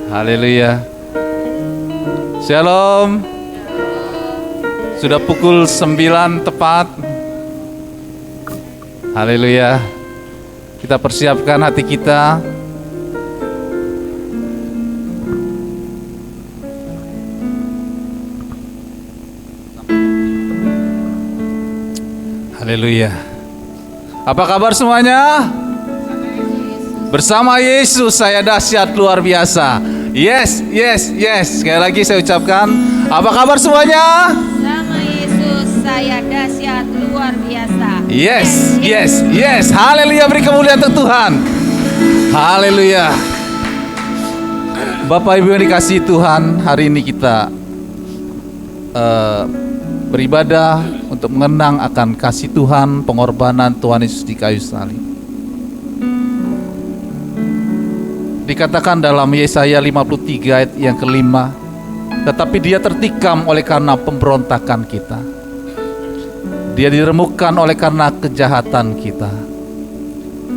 Haleluya. Shalom. Sudah pukul 9 tepat. Haleluya. Kita persiapkan hati kita. Haleluya. Apa kabar semuanya? Bersama Yesus saya dahsyat luar biasa. Yes, yes, yes. Sekali lagi saya ucapkan, apa kabar semuanya? Sama Yesus saya dahsyat luar biasa. Yes, yes, yes. Haleluya, beri kemuliaan untuk Tuhan. Haleluya. Bapak Ibu yang dikasihi Tuhan, hari ini kita beribadah untuk mengenang akan kasih Tuhan, pengorbanan Tuhan Yesus di kayu salib. Dikatakan dalam Yesaya 53 ayat yang kelima, tetapi dia tertikam oleh karena pemberontakan kita, dia diremukkan oleh karena kejahatan kita.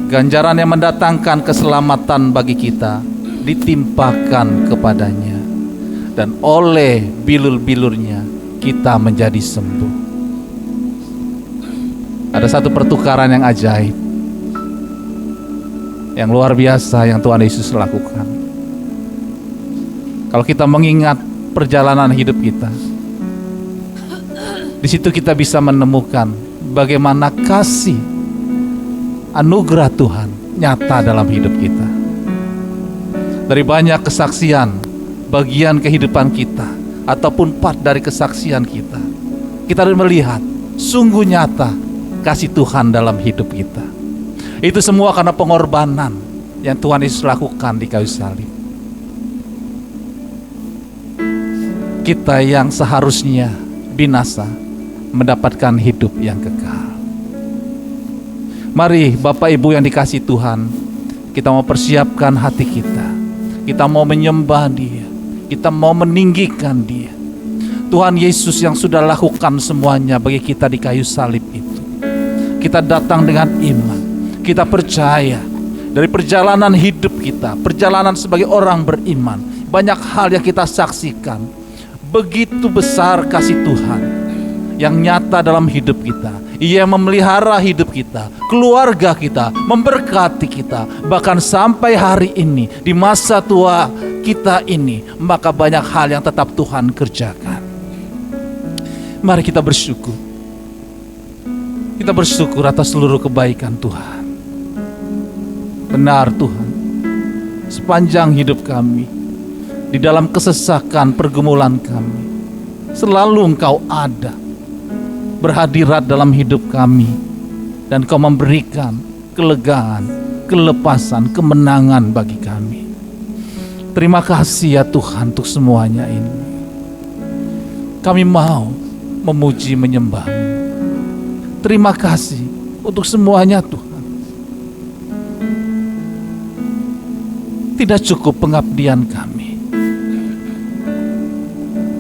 Ganjaran yang mendatangkan keselamatan bagi kita ditimpakan kepadanya, dan oleh bilur-bilurnya kita menjadi sembuh. Ada satu pertukaran yang ajaib, yang luar biasa yang Tuhan Yesus lakukan. Kalau kita mengingat perjalanan hidup kita, di situ kita bisa menemukan bagaimana kasih anugerah Tuhan nyata dalam hidup kita. Dari banyak kesaksian, bagian kehidupan kita, ataupun part dari kesaksian kita, kita melihat sungguh nyata kasih Tuhan dalam hidup kita. Itu semua karena pengorbanan yang Tuhan Yesus lakukan di kayu salib. Kita yang seharusnya binasa mendapatkan hidup yang kekal. Mari Bapak Ibu yang dikasihi Tuhan, kita mau persiapkan hati kita. Kita mau menyembah Dia, kita mau meninggikan Dia. Tuhan Yesus yang sudah lakukan semuanya bagi kita di kayu salib itu. Kita datang dengan iman. Kita percaya dari perjalanan hidup kita, perjalanan sebagai orang beriman, banyak hal yang kita saksikan. Begitu besar kasih Tuhan yang nyata dalam hidup kita. Ia memelihara hidup kita, keluarga kita, memberkati kita. Bahkan sampai hari ini, di masa tua kita ini, maka banyak hal yang tetap Tuhan kerjakan. Mari kita bersyukur. Kita bersyukur atas seluruh kebaikan Tuhan. Benar Tuhan, sepanjang hidup kami, di dalam kesesakan pergumulan kami, selalu Engkau ada, berhadirat dalam hidup kami, dan Kau memberikan kelegaan, kelepasan, kemenangan bagi kami. Terima kasih ya Tuhan untuk semuanya ini. Kami mau memuji menyembah-Mu. Terima kasih untuk semuanya Tuhan. Tidak cukup pengabdian kami,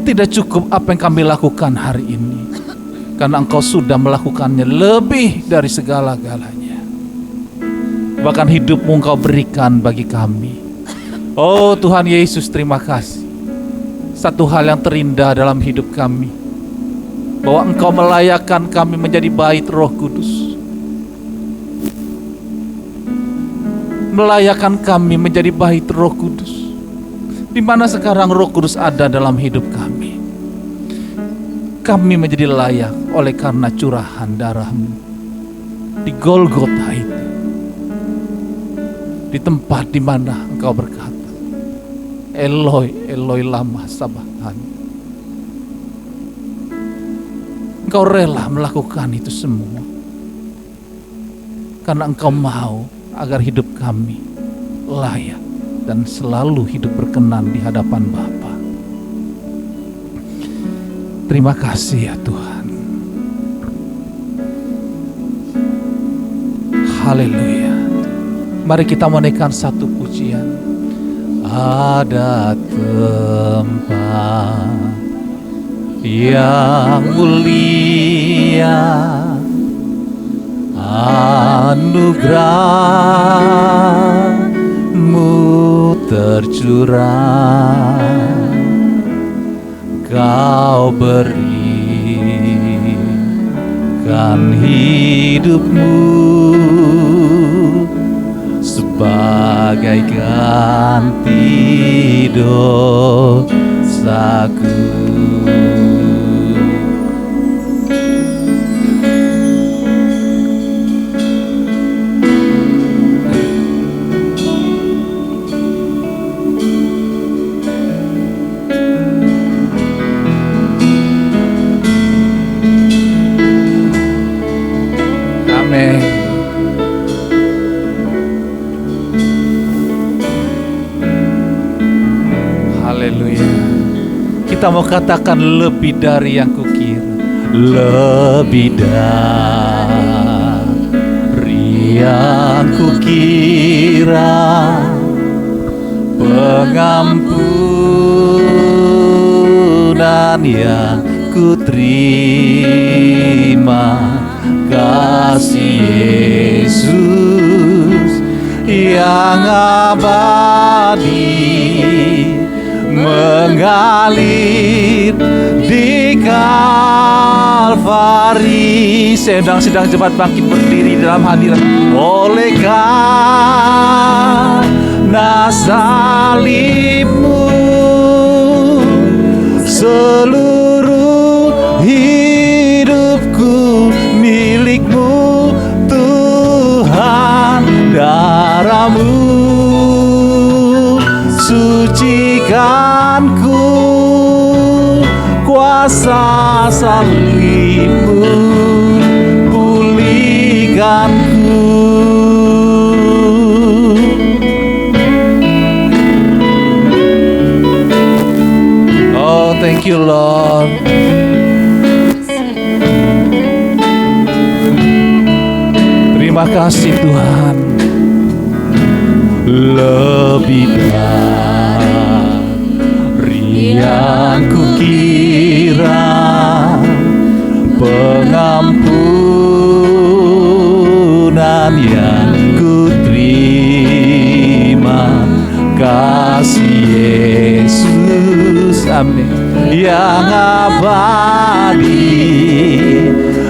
tidak cukup apa yang kami lakukan hari ini, karena Engkau sudah melakukannya lebih dari segala-galanya. Bahkan hidup-Mu Engkau berikan bagi kami. Oh Tuhan Yesus, terima kasih. Satu hal yang terindah dalam hidup kami, bahwa Engkau melayakkan kami menjadi bait Roh Kudus, melayakkan kami menjadi bait Roh Kudus. Di mana sekarang Roh Kudus ada dalam hidup kami, kami menjadi layak oleh karena curahan darah-Mu di Golgota itu, di tempat di mana Engkau berkata, Eloi, Eloi lama sabachthani. Engkau rela melakukan itu semua karena Engkau mau agar hidup kami layak dan selalu hidup berkenan di hadapan Bapa. Terima kasih ya Tuhan. Haleluya. Mari kita menaikkan satu pujian. Ada tempat yang mulia, anugerah-Mu tercurah, Kau berikan hidupmu sebagai ganti dosaku. Amin. Haleluya. Kita mau katakan lebih dari yang kukira, lebih dari yang kukira, pengampunan yang kuterima, kasih Yesus yang abadi mengalir di Kalvari. Sedang cepat bangkit berdiri dalam hadirat. Oleh karena salibmu, seluruh hidupku milikmu Tuhan. Darahmu sucikanku, kuasa salibmu pulihkanku. Oh, thank you Lord. Terima kasih Tuhan. Lebih dari yang kukira, pengampunan yang kuterima, kasih Yesus, amin, yang abadi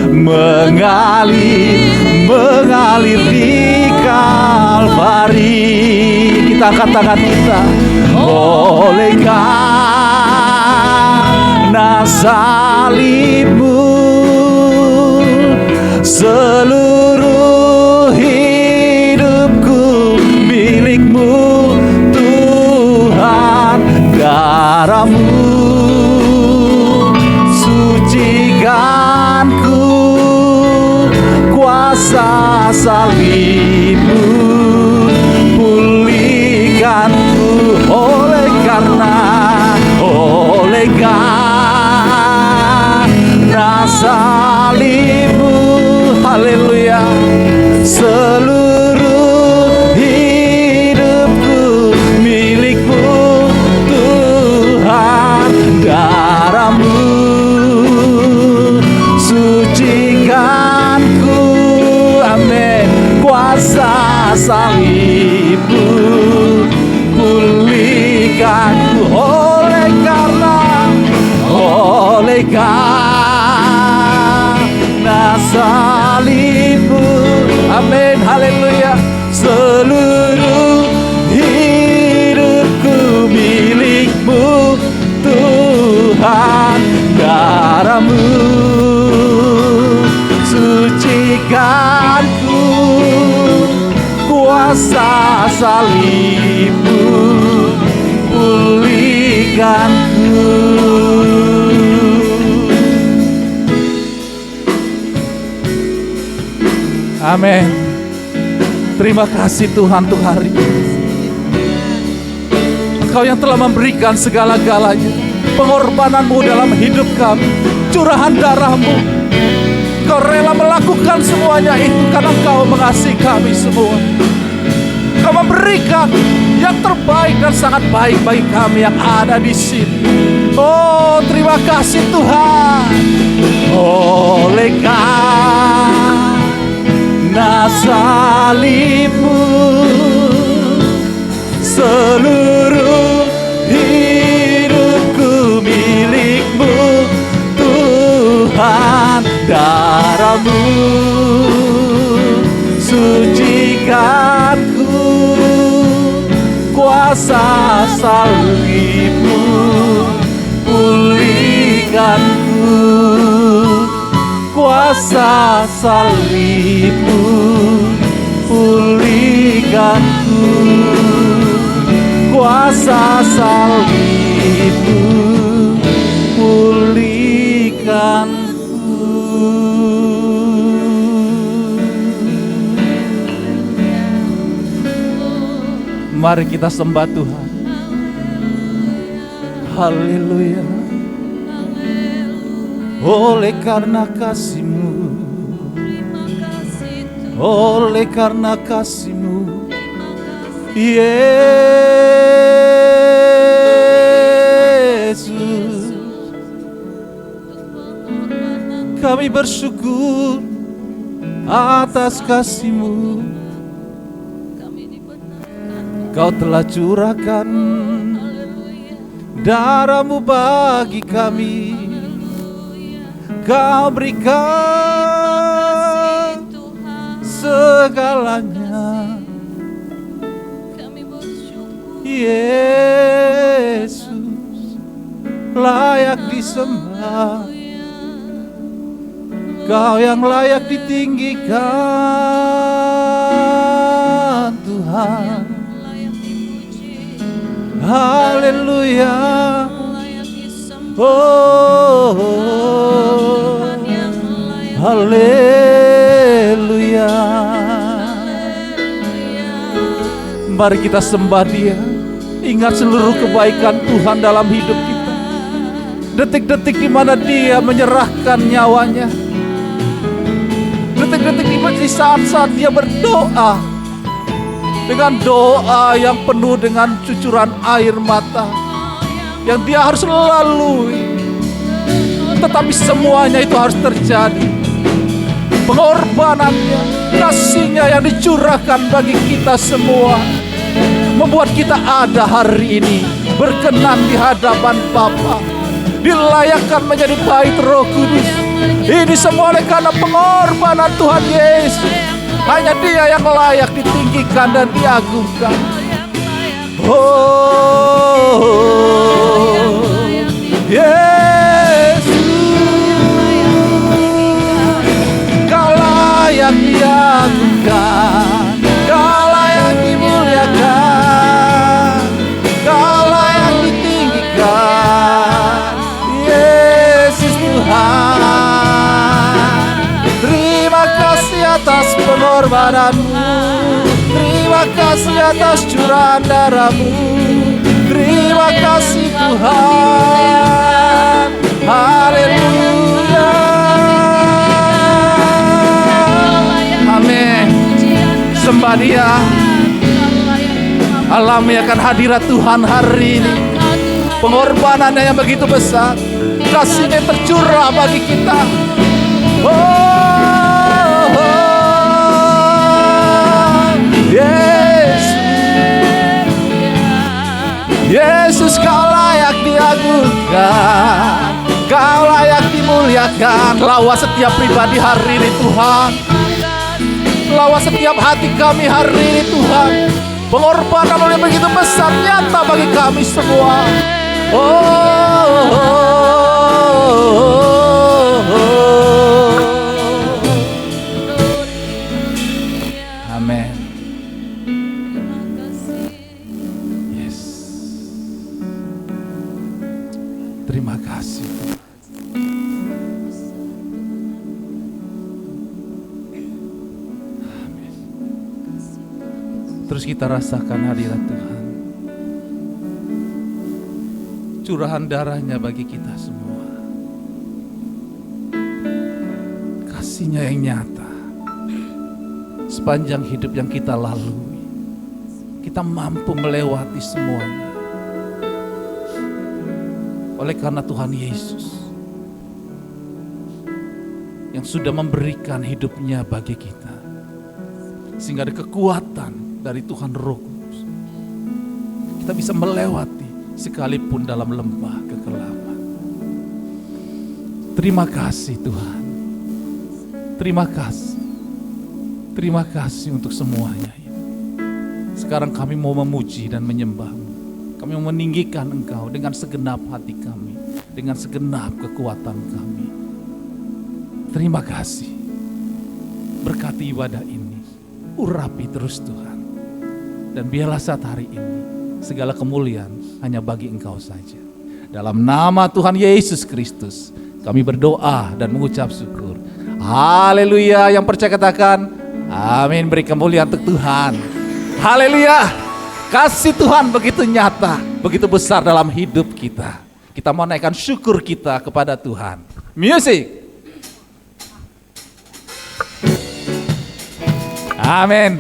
mengalir di Kalvari. Kita angkat tangan kita. Oleh karena salibmu, seluruh hidupku milikmu Tuhan. Darahmu sucikanku, kuasa salibmu pulihkanku. Oleh karena salibmu, haleluya, seluruh hidupku milikmu Tuhan. Darahmu sucikanku, amin, kuasa salibmu pulihkanku. Oleh karena salibmu, amin, haleluya, seluruh hidupku milikmu Tuhan. Darahmu sucikanku, kuasa salibmu pulihkanku. Amin. Terima kasih Tuhan untuk hari ini. Engkau yang telah memberikan segala-galanya, pengorbananmu dalam hidup kami, curahan darahmu. Engkau rela melakukan semuanya itu karena Engkau mengasihi kami semua. Engkau memberikan yang terbaik dan sangat baik bagi kami yang ada di sini. Oh, terima kasih Tuhan. Oleh karena salibmu, seluruh hidupku milik-Mu Tuhan. Darah-Mu sucikanku, kuasa salib-Mu pulihkanku, kuasa salib-Mu pulihkanku, kuasa salib-Mu pulihkanku. Mari kita sembah Tuhan. Haleluya. Oleh karena kasih-Mu, oleh karena kasih-Mu, Yesus, kami bersyukur atas kasih-Mu. Kau telah curahkan darah-Mu bagi kami. Kau berikan segalanya. Yesus layak disembah, Kau yang layak ditinggikan Tuhan. Haleluya. Oh, haleluya. Mari kita sembah Dia. Ingat seluruh kebaikan Tuhan dalam hidup kita. Detik-detik di mana Dia menyerahkan nyawanya. Detik-detik di saat-saat Dia berdoa dengan doa yang penuh dengan cucuran air mata yang Dia harus lalui. Tetapi semuanya itu harus terjadi. Pengorbanannya, kasih-Nya yang dicurahkan bagi kita semua membuat kita ada hari ini, berkenan di hadapan Bapa, dilayakkan menjadi bait Roh Kudus. Ini semua oleh karena pengorbanan Tuhan Yesus. Hanya Dia yang layak ditinggikan dan diagungkan. Oh, Yesus, Kau layak diagungkan, Kau layak dimuliakan, Kau layak ditinggikan. Yesus Tuhan, terima kasih atas pengorbanan-Mu, terima kasih atas curahan darah-Mu, terima kasih Tuhan. Haleluya. Amin. Sembah Dia. Alami akan hadirat Tuhan hari ini. Pengorbanannya yang begitu besar, kasih-Nya yang tercurah bagi kita. Oh, Yesus, Yesus, Kau layak diagungkan, Kau layak dimuliakan. Lawa setiap pribadi hari ini Tuhan, lawa setiap hati kami hari ini Tuhan. Pengorbanan yang begitu besar nyata bagi kami semua. Amin. Yes. Terima kasih. Amin. Terus kita rasakan hadirat Tuhan. Curahan darah-Nya bagi kita semua. Kasih-Nya yang nyata. Sepanjang hidup yang kita lalui, kita mampu melewati semuanya. Oleh karena Tuhan Yesus yang sudah memberikan hidupnya bagi kita, sehingga ada kekuatan dari Tuhan Roh Kudus Kita bisa melewati sekalipun dalam lembah kekelaman. Terima kasih Tuhan. Terima kasih. Terima kasih untuk semuanya. Sekarang kami mau memuji dan menyembah-Mu. Kami mau meninggikan Engkau dengan segenap hati kami, dengan segenap kekuatan kami. Terima kasih. Berkati ibadah ini. Urapi terus Tuhan. Dan biarlah saat hari ini segala kemuliaan hanya bagi Engkau saja. Dalam nama Tuhan Yesus Kristus kami berdoa dan mengucap syukur. Haleluya. Yang percaya katakan amin. Beri kemuliaan untuk Tuhan. Haleluya. Kasih Tuhan begitu nyata, begitu besar dalam hidup kita. Kita mau naikkan syukur kita kepada Tuhan. Music. Amin.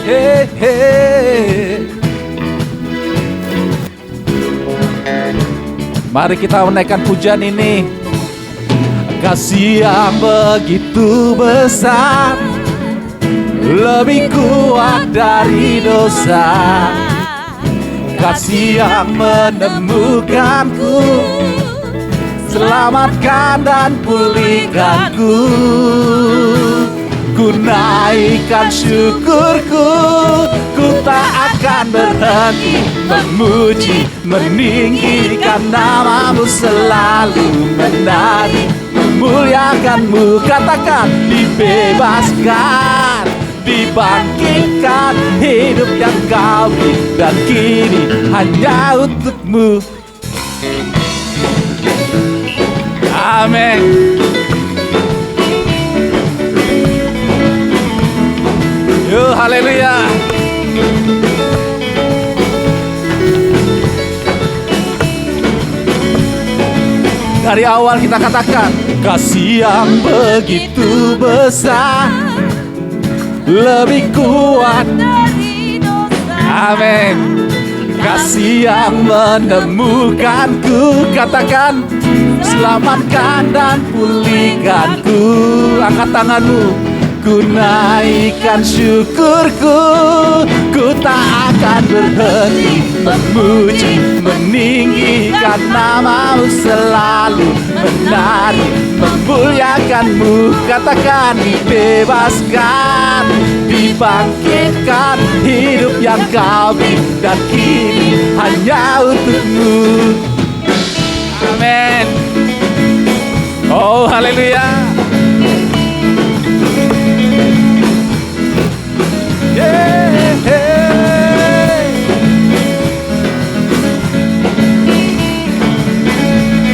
Hey, hey. Mari kita menaikkan pujian ini. Kasih yang begitu besar, lebih kuat dari dosa. Kasih yang menemukanku, selamatkan dan pulihkanku. Ku naikkan syukurku, ku tak akan berhenti memuji, meninggikan nama-Mu, selalu menari, memuliakan-Mu. Katakan dibebaskan, dibangkitkan, hidup yang Kau beri dan kini hanya untuk-Mu. Amin. Yo, haleluya. Dari awal kita katakan, kasih yang begitu besar, lebih kuat dari dosa. Amin. Kasih yang menemukanku, katakan selamatkan dan pulihkanku. Angkat tanganmu. Ku naikkan syukurku, ku tak akan berhenti memuji, meninggikan nama-Mu, selalu menari, memuliakan-Mu. Katakan dibebaskan, dibangkitkan, hidup yang Kau beri dan kini hanya untuk-Mu. Amin. Oh, haleluya.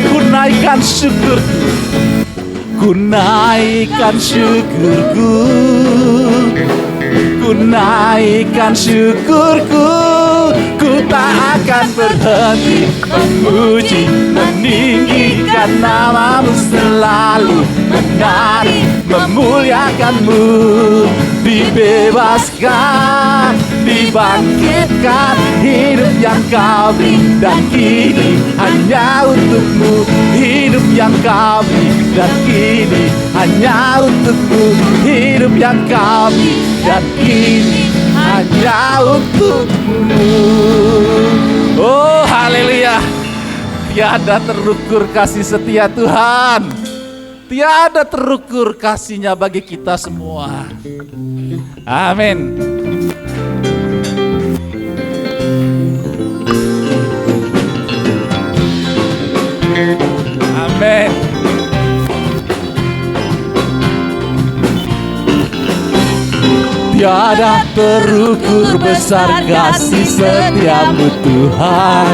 Ku naikkan syukurku, ku naikkan syukurku, ku naikkan syukurku, ku tak akan berhenti memuji, meninggikan nama-Mu, selalu menari, memuliakan-Mu. Dibebaskan, dibangkitkan, hidup yang Kau beri dan kini hanya untuk-Mu. Hidup yang Kau beri dan kini hanya untuk-Mu. Hidup yang Kau beri dan kini hanya untuk-Mu. Oh, haleluya. Tiada terukur kasih setia Tuhan. Tiada terukur kasih-Nya bagi kita semua. Amin. Amin. Tiada terukur besar kasih setia-Mu Tuhan.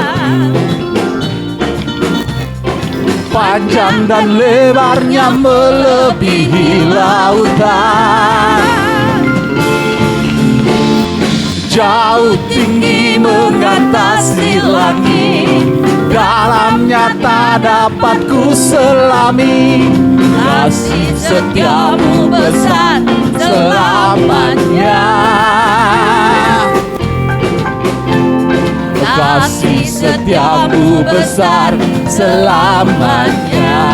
Panjang dan lebarnya melebihi lautan, jauh tinggi mengatasi langit, dalamnya tak dapat ku selami. Kasih setia-Mu besar selamanya. Kasih setia-Mu besar selamanya.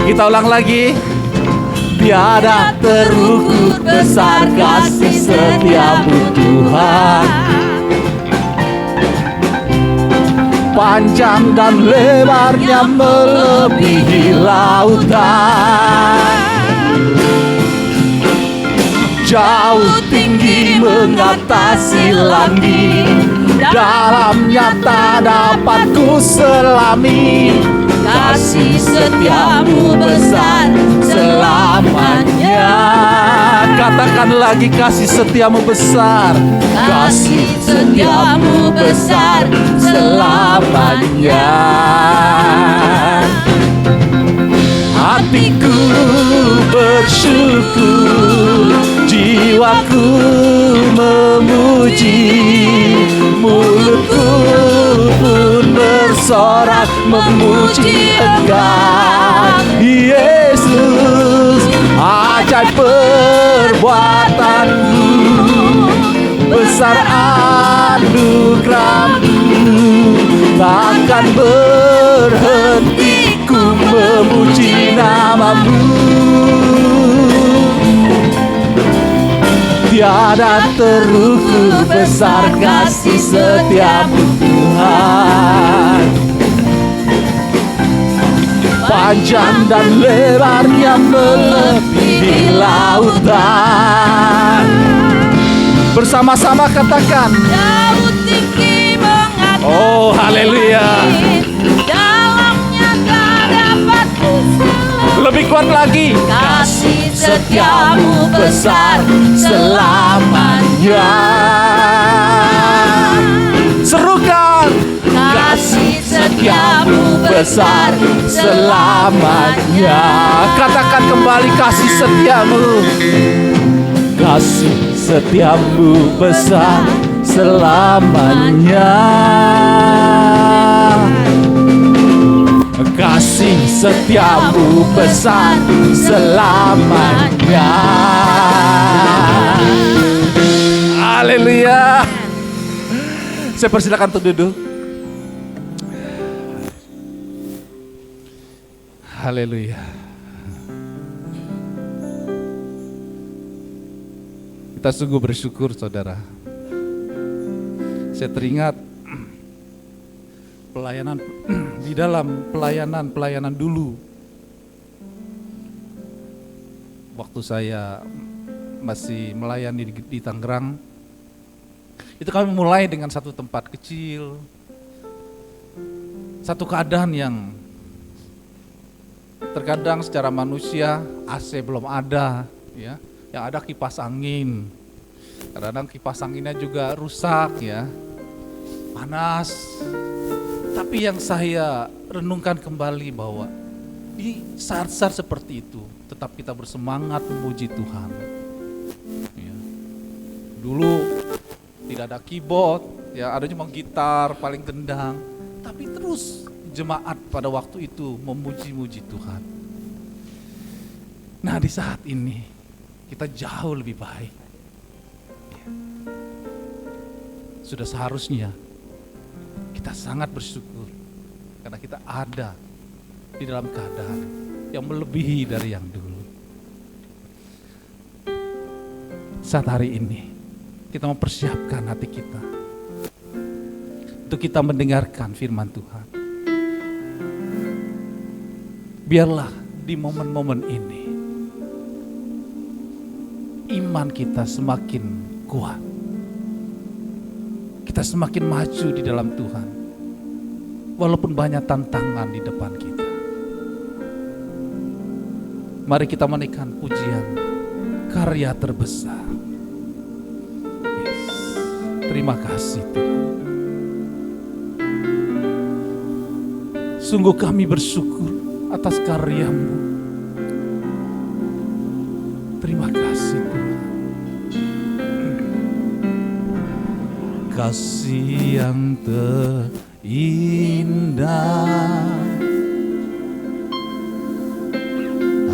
Kita ulang lagi. Tiada terukur besar kasih setiamu Tuhan. Panjang dan lebarnya melebihi lautan, jauh tinggi mengatasi langit, dalamnya tak dapat ku selami. Kasih setiamu besar selamanya. Katakan lagi, kasih setiamu besar. Kasih setiamu besar selamanya. Hatiku bersyukur, jiwaku memuji, mulutku pun bersorak memuji Engkau Yesus. Ajaib perbuatanmu, besar anugerahmu, takkan berhenti ku memuji namamu. Tiada terukur besar kasih setiamu Tuhan. Panjang dan lebarnya melebihi lautan. Bersama-sama katakan, jauh tinggi mengatasi. Oh haleluya. Dalamnya tak dapat ku selami. Lebih kuat lagi. Kasih setiamu besar selamanya. Serukan, Kasih setiamu besar selamanya. Katakan kembali, kasih setiamu. Kasih setiamu besar selamanya. Kasih setiamu besar selamanya. Haleluya. Saya persilakan untuk duduk. Haleluya. Kita sungguh bersyukur saudara. Saya teringat pelayanan di dalam pelayanan dulu. Waktu saya masih melayani di Tangerang, itu kami mulai dengan satu tempat kecil, satu keadaan yang terkadang secara manusia AC belum ada, ya, yang ada kipas angin. Kadang-kadang kipas anginnya juga rusak, ya, panas. Tapi yang saya renungkan kembali bahwa di saat-saat seperti itu tetap kita bersemangat memuji Tuhan. Ya. Dulu tidak ada keyboard, ya, ada cuma gitar paling gendang, tapi terus jemaat pada waktu itu memuji-muji Tuhan. Nah, di saat ini kita jauh lebih baik. Ya. Sudah seharusnya kita sangat bersyukur karena kita ada di dalam keadaan yang melebihi dari yang dulu. Saat hari ini kita mempersiapkan hati kita untuk kita mendengarkan firman Tuhan. Biarlah di momen-momen ini iman kita semakin kuat. Kita semakin maju di dalam Tuhan. Walaupun banyak tantangan di depan kita. Mari kita menaikkan pujian karya terbesar. Yes. Terima kasih Tuhan. Sungguh kami bersyukur atas karya-Mu. Terima kasih Tuhan. Kasih yang terindah,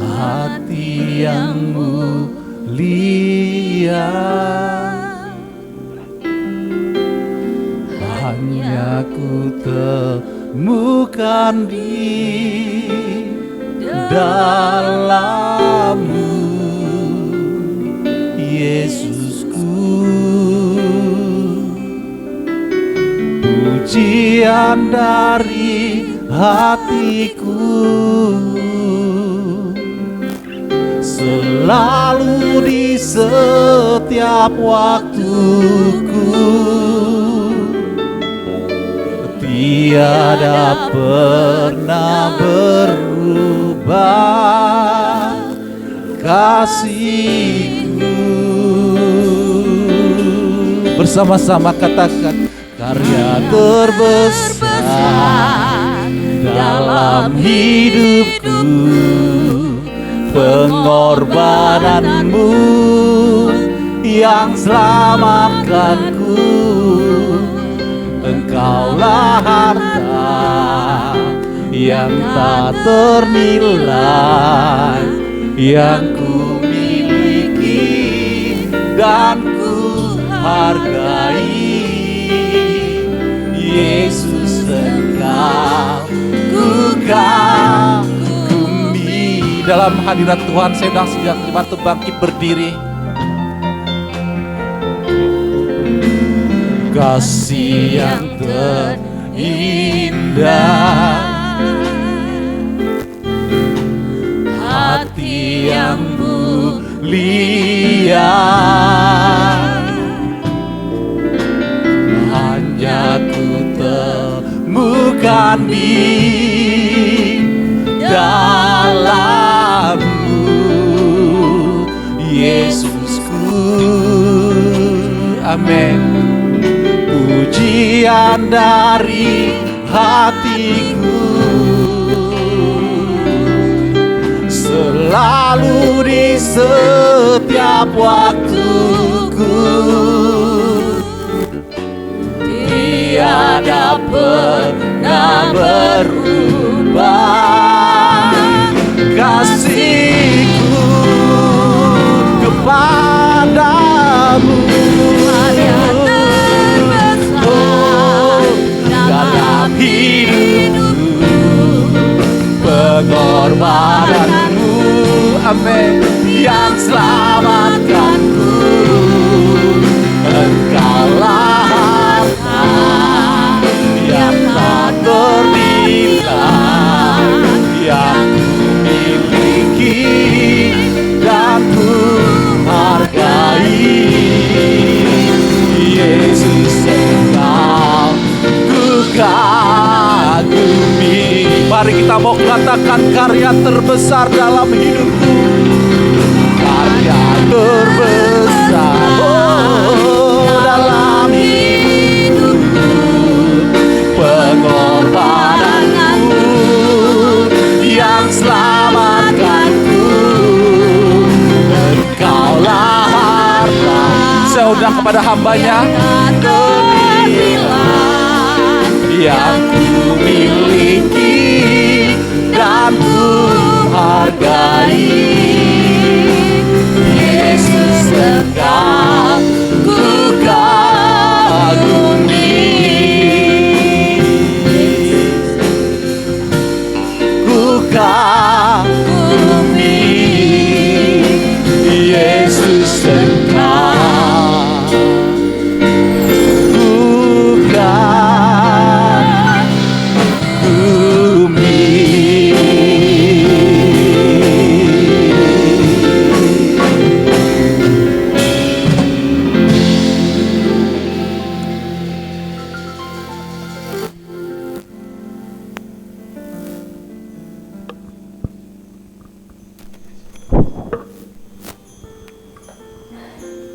hati yang mulia, hanya ku temukan di dalam-Mu. Yesusku. Pujian dari hatiku selalu di setiap waktuku, tiada pernah berubah kasihku. Bersama-sama katakan, karya terbesar dalam hidupku, pengorbananmu yang selamatkanku. Engkaulah harta yang tak ternilai, yang ku miliki dan ku hargai. Yesus, Engkau ku kagumi. Dalam hadirat Tuhan saya sedang siap bangkit berdiri. Kasih yang terindah, hati yang mulia, hanya ku temukan di dalam-Mu, Yesusku. Amin. Pujian dari hatiku selalu di setiap waktuku, tiada pernah berubah kasihku kepadamu. Dalam hidupku, pengorbananmu, amin, yang selamatkanku. Engkaulah harta yang tak ternilai, yang ku miliki dan ku hargai. Yesus, Engkau ku kagumi. Mari kita mau katakan, karya terbesar dalam hidupku, karya terbesar dalam hidupku, pengorbananmu yang selamatkanku. Engkaulah harta, saya undang kepada hambanya, yang ku miliki dan ku hargai. Yesus, Engkau ku kagumi, ku kagumi. Yesus, Engkau ku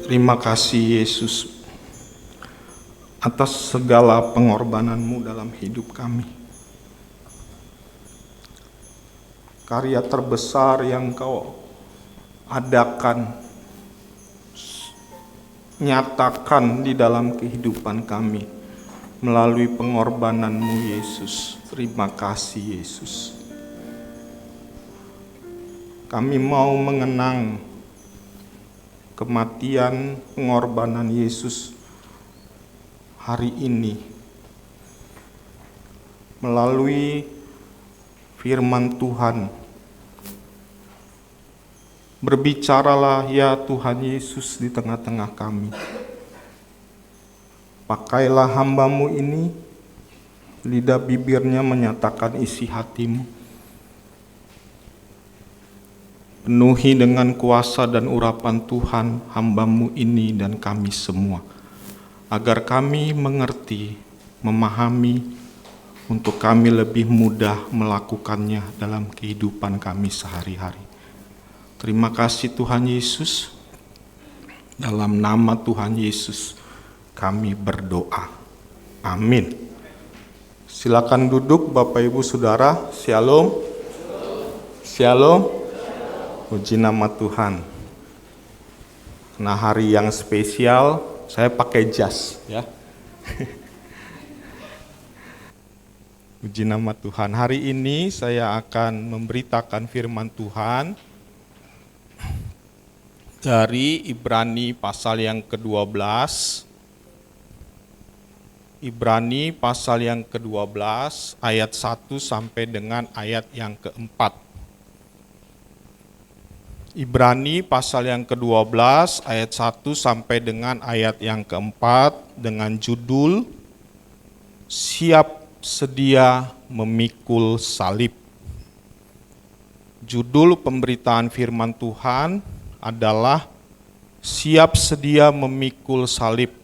Terima kasih Yesus atas segala pengorbanan-Mu dalam hidup kami. Karya terbesar yang Kau adakan, nyatakan di dalam kehidupan kami melalui pengorbanan-Mu Yesus. Terima kasih Yesus. Kami mau mengenang kematian pengorbanan Yesus hari ini melalui firman Tuhan Berbicaralah ya Tuhan Yesus di tengah-tengah kami. Pakailah hamba-Mu ini, lidah bibirnya menyatakan isi hati-Mu. Penuhi dengan kuasa dan urapan Tuhan hamba-Mu ini dan kami semua, agar kami mengerti, memahami, untuk kami lebih mudah melakukannya dalam kehidupan kami sehari-hari. Terima kasih Tuhan Yesus. Dalam nama Tuhan Yesus kami berdoa. Amin. Silakan duduk Bapak Ibu Saudara. Shalom. Shalom. Puji nama Tuhan. Nah, hari yang spesial, saya pakai jas ya. Puji nama Tuhan. Hari ini saya akan memberitakan firman Tuhan dari Ibrani pasal yang ke-12. Ibrani pasal yang ke-12 ayat 1 sampai dengan ayat yang ke-4. Ibrani pasal yang ke-12 ayat 1 sampai dengan ayat yang ke-4 dengan judul Siap Sedia Memikul Salib. Judul pemberitaan firman Tuhan adalah Siap Sedia Memikul Salib,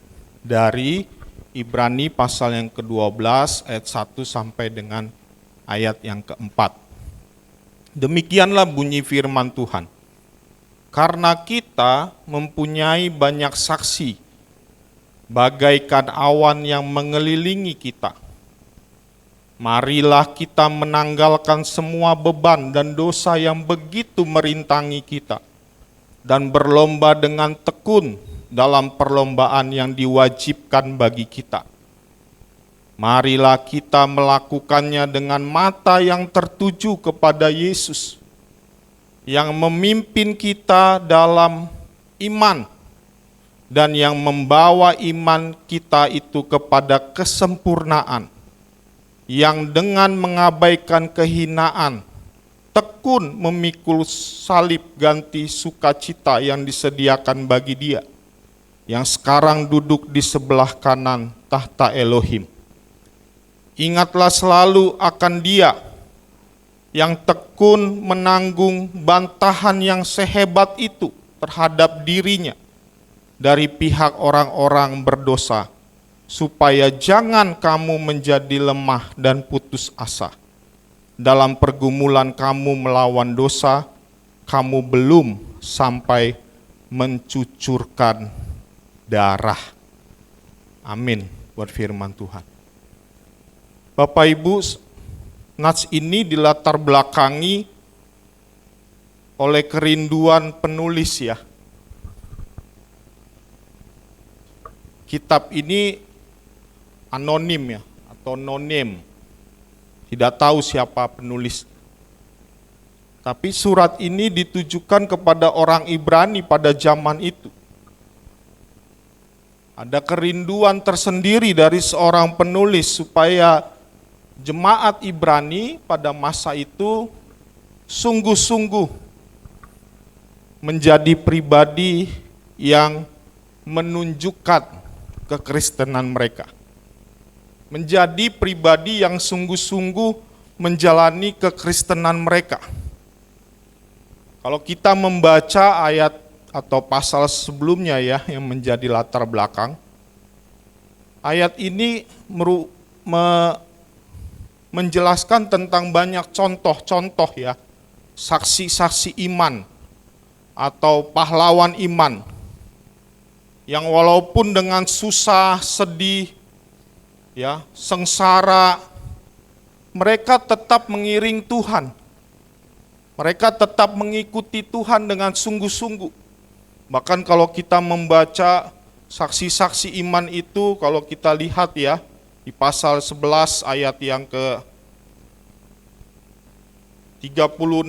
dari Ibrani pasal yang ke-12 ayat 1 sampai dengan ayat yang ke-4. Demikianlah bunyi firman Tuhan. Karena kita mempunyai banyak saksi, bagaikan awan yang mengelilingi kita, marilah kita menanggalkan semua beban dan dosa yang begitu merintangi kita, dan berlomba dengan tekun dalam perlombaan yang diwajibkan bagi kita. Marilah kita melakukannya dengan mata yang tertuju kepada Yesus, yang memimpin kita dalam iman, dan yang membawa iman kita itu kepada kesempurnaan, yang dengan mengabaikan kehinaan, tekun memikul salib ganti sukacita yang disediakan bagi Dia, yang sekarang duduk di sebelah kanan tahta Elohim. Ingatlah selalu akan Dia yang tekun menanggung bantahan yang sehebat itu terhadap dirinya dari pihak orang-orang berdosa, supaya jangan kamu menjadi lemah dan putus asa. Dalam pergumulan kamu melawan dosa, kamu belum sampai mencucurkan darah. Amin buat firman Tuhan. Bapak Ibu, nats ini dilatar belakangi oleh kerinduan penulis ya. Kitab ini anonim ya, atau no-name. Tidak tahu siapa penulis. Tapi surat ini ditujukan kepada orang Ibrani pada zaman itu. Ada kerinduan tersendiri dari seorang penulis supaya jemaat Ibrani pada masa itu sungguh-sungguh menjadi pribadi yang menunjukkan kekristenan mereka. Menjadi pribadi yang sungguh-sungguh menjalani kekristenan mereka. Kalau kita membaca ayat atau pasal sebelumnya ya, yang menjadi latar belakang, ayat ini menjelaskan tentang banyak contoh-contoh ya, saksi-saksi iman atau pahlawan iman, yang walaupun dengan susah, sedih, ya, sengsara, mereka tetap mengiring Tuhan. Mereka tetap mengikuti Tuhan dengan sungguh-sungguh. Bahkan kalau kita membaca saksi-saksi iman itu, kalau kita lihat ya, di pasal 11 ayat yang ke 36,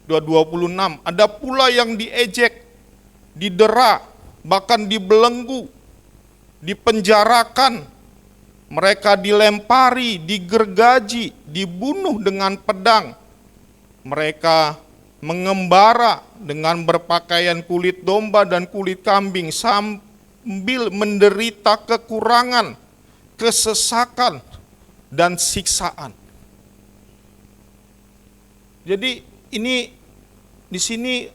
26, ada pula yang diejek, didera, bahkan dibelenggu, dipenjarakan, mereka dilempari, digergaji, dibunuh dengan pedang. Mereka mengembara dengan berpakaian kulit domba dan kulit kambing sambil menderita kekurangan, kesesakan, dan siksaan. Jadi ini di sini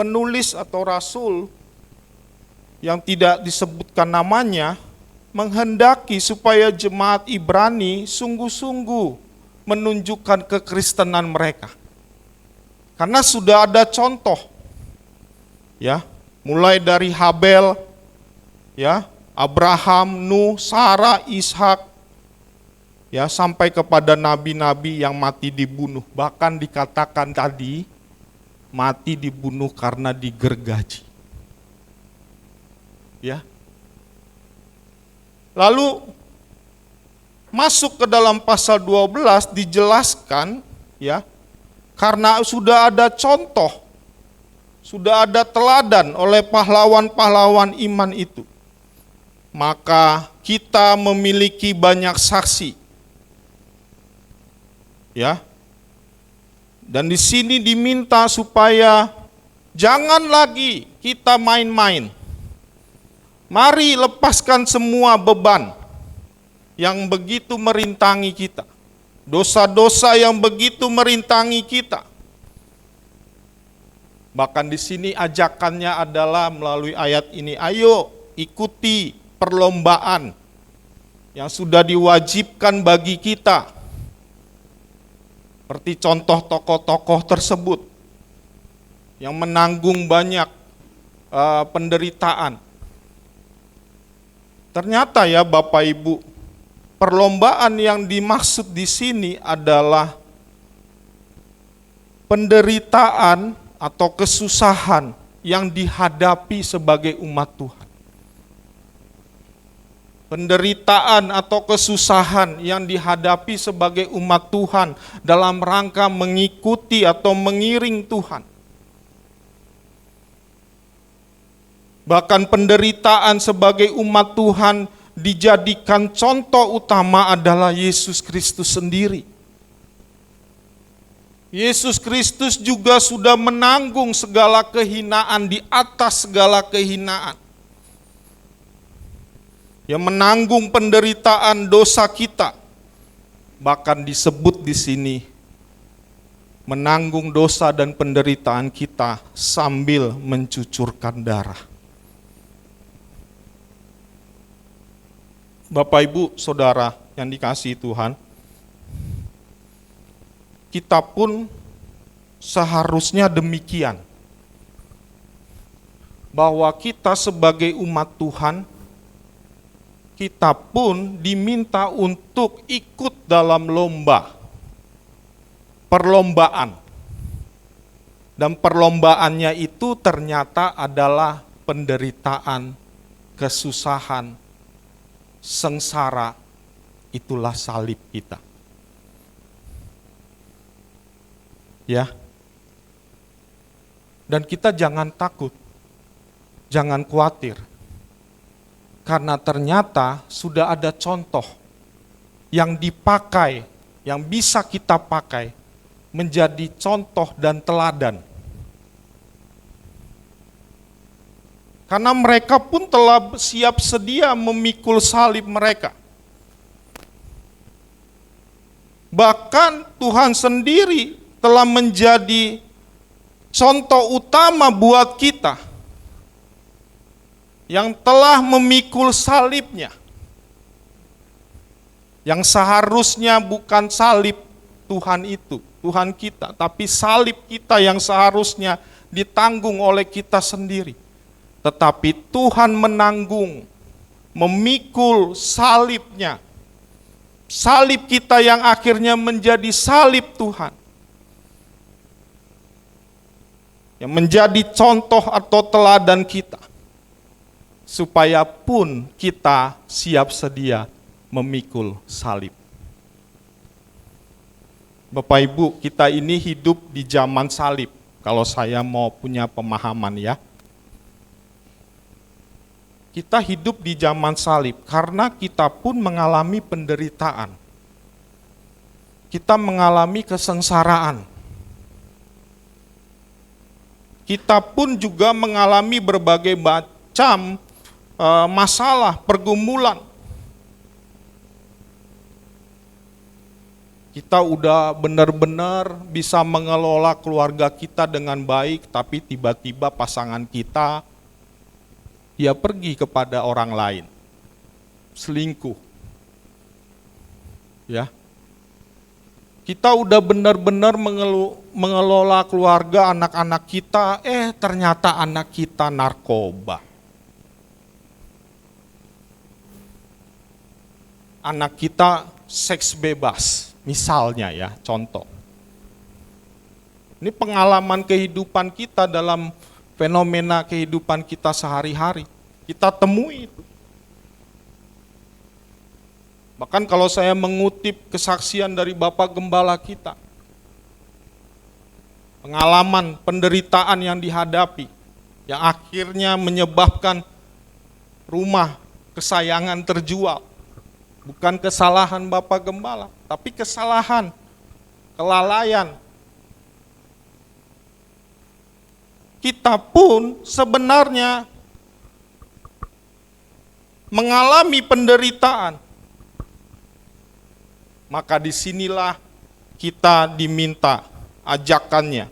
penulis atau rasul yang tidak disebutkan namanya menghendaki supaya jemaat Ibrani sungguh-sungguh menunjukkan kekristenan mereka. Karena sudah ada contoh, ya, mulai dari Habel, ya, Abraham, Nuh, Sarah, Ishak, ya, sampai kepada nabi-nabi yang mati dibunuh. Bahkan dikatakan tadi mati dibunuh karena digergaji. Ya. Lalu masuk ke dalam pasal 12 dijelaskan, ya, karena sudah ada contoh, sudah ada teladan oleh pahlawan-pahlawan iman itu. Maka kita memiliki banyak saksi. Ya. Dan di sini diminta supaya jangan lagi kita main-main. Mari lepaskan semua beban yang begitu merintangi kita. Dosa-dosa yang begitu merintangi kita. Bahkan di sini ajakannya adalah melalui ayat ini, ayo ikuti perlombaan yang sudah diwajibkan bagi kita. Seperti contoh tokoh-tokoh tersebut yang menanggung banyak penderitaan. Ternyata ya Bapak Ibu, perlombaan yang dimaksud di sini adalah penderitaan atau kesusahan yang dihadapi sebagai umat Tuhan. Penderitaan atau kesusahan yang dihadapi sebagai umat Tuhan dalam rangka mengikuti atau mengiring Tuhan. Bahkan penderitaan sebagai umat Tuhan dijadikan contoh utama adalah Yesus Kristus sendiri. Yesus Kristus juga sudah menanggung segala kehinaan di atas segala kehinaan. Yang menanggung penderitaan dosa kita. Bahkan disebut di sini menanggung dosa dan penderitaan kita sambil mencucurkan darah. Bapak Ibu Saudara yang dikasihi Tuhan, kita pun seharusnya demikian. Bahwa kita sebagai umat Tuhan, kita pun diminta untuk ikut dalam perlombaan. Dan perlombaannya itu ternyata adalah penderitaan, kesusahan, sengsara, itulah salib kita. Ya. Dan kita jangan takut, jangan khawatir. Karena ternyata sudah ada contoh yang dipakai, yang bisa kita pakai menjadi contoh dan teladan. Karena mereka pun telah siap sedia memikul salib mereka. Bahkan Tuhan sendiri telah menjadi contoh utama buat kita yang telah memikul salibnya. Yang seharusnya bukan salib Tuhan itu, Tuhan kita, tapi salib kita yang seharusnya ditanggung oleh kita sendiri. Tetapi Tuhan menanggung, memikul salibnya. Salib kita yang akhirnya menjadi salib Tuhan. Yang menjadi contoh atau teladan kita. Supaya pun kita siap sedia memikul salib. Bapak Ibu, kita ini hidup di zaman salib. Kalau saya mau punya pemahaman ya. Kita hidup di zaman salib karena kita pun mengalami penderitaan. Kita mengalami kesengsaraan. kita pun juga mengalami berbagai macam masalah, pergumulan. Kita udah benar-benar bisa mengelola keluarga kita dengan baik, tapi tiba-tiba pasangan kita, dia pergi kepada orang lain, selingkuh. Ya, kita udah benar-benar mengelola keluarga anak-anak kita, ternyata anak kita narkoba. Anak kita seks bebas, misalnya ya, contoh. Ini pengalaman kehidupan kita dalam fenomena kehidupan kita sehari-hari. Kita temui itu. Bahkan kalau saya mengutip kesaksian dari Bapak Gembala kita, pengalaman penderitaan yang dihadapi, yang akhirnya menyebabkan rumah kesayangan terjual. Bukan kesalahan Bapak Gembala, tapi kesalahan, kelalaian. Kita pun sebenarnya mengalami penderitaan. Maka disinilah kita diminta ajakannya.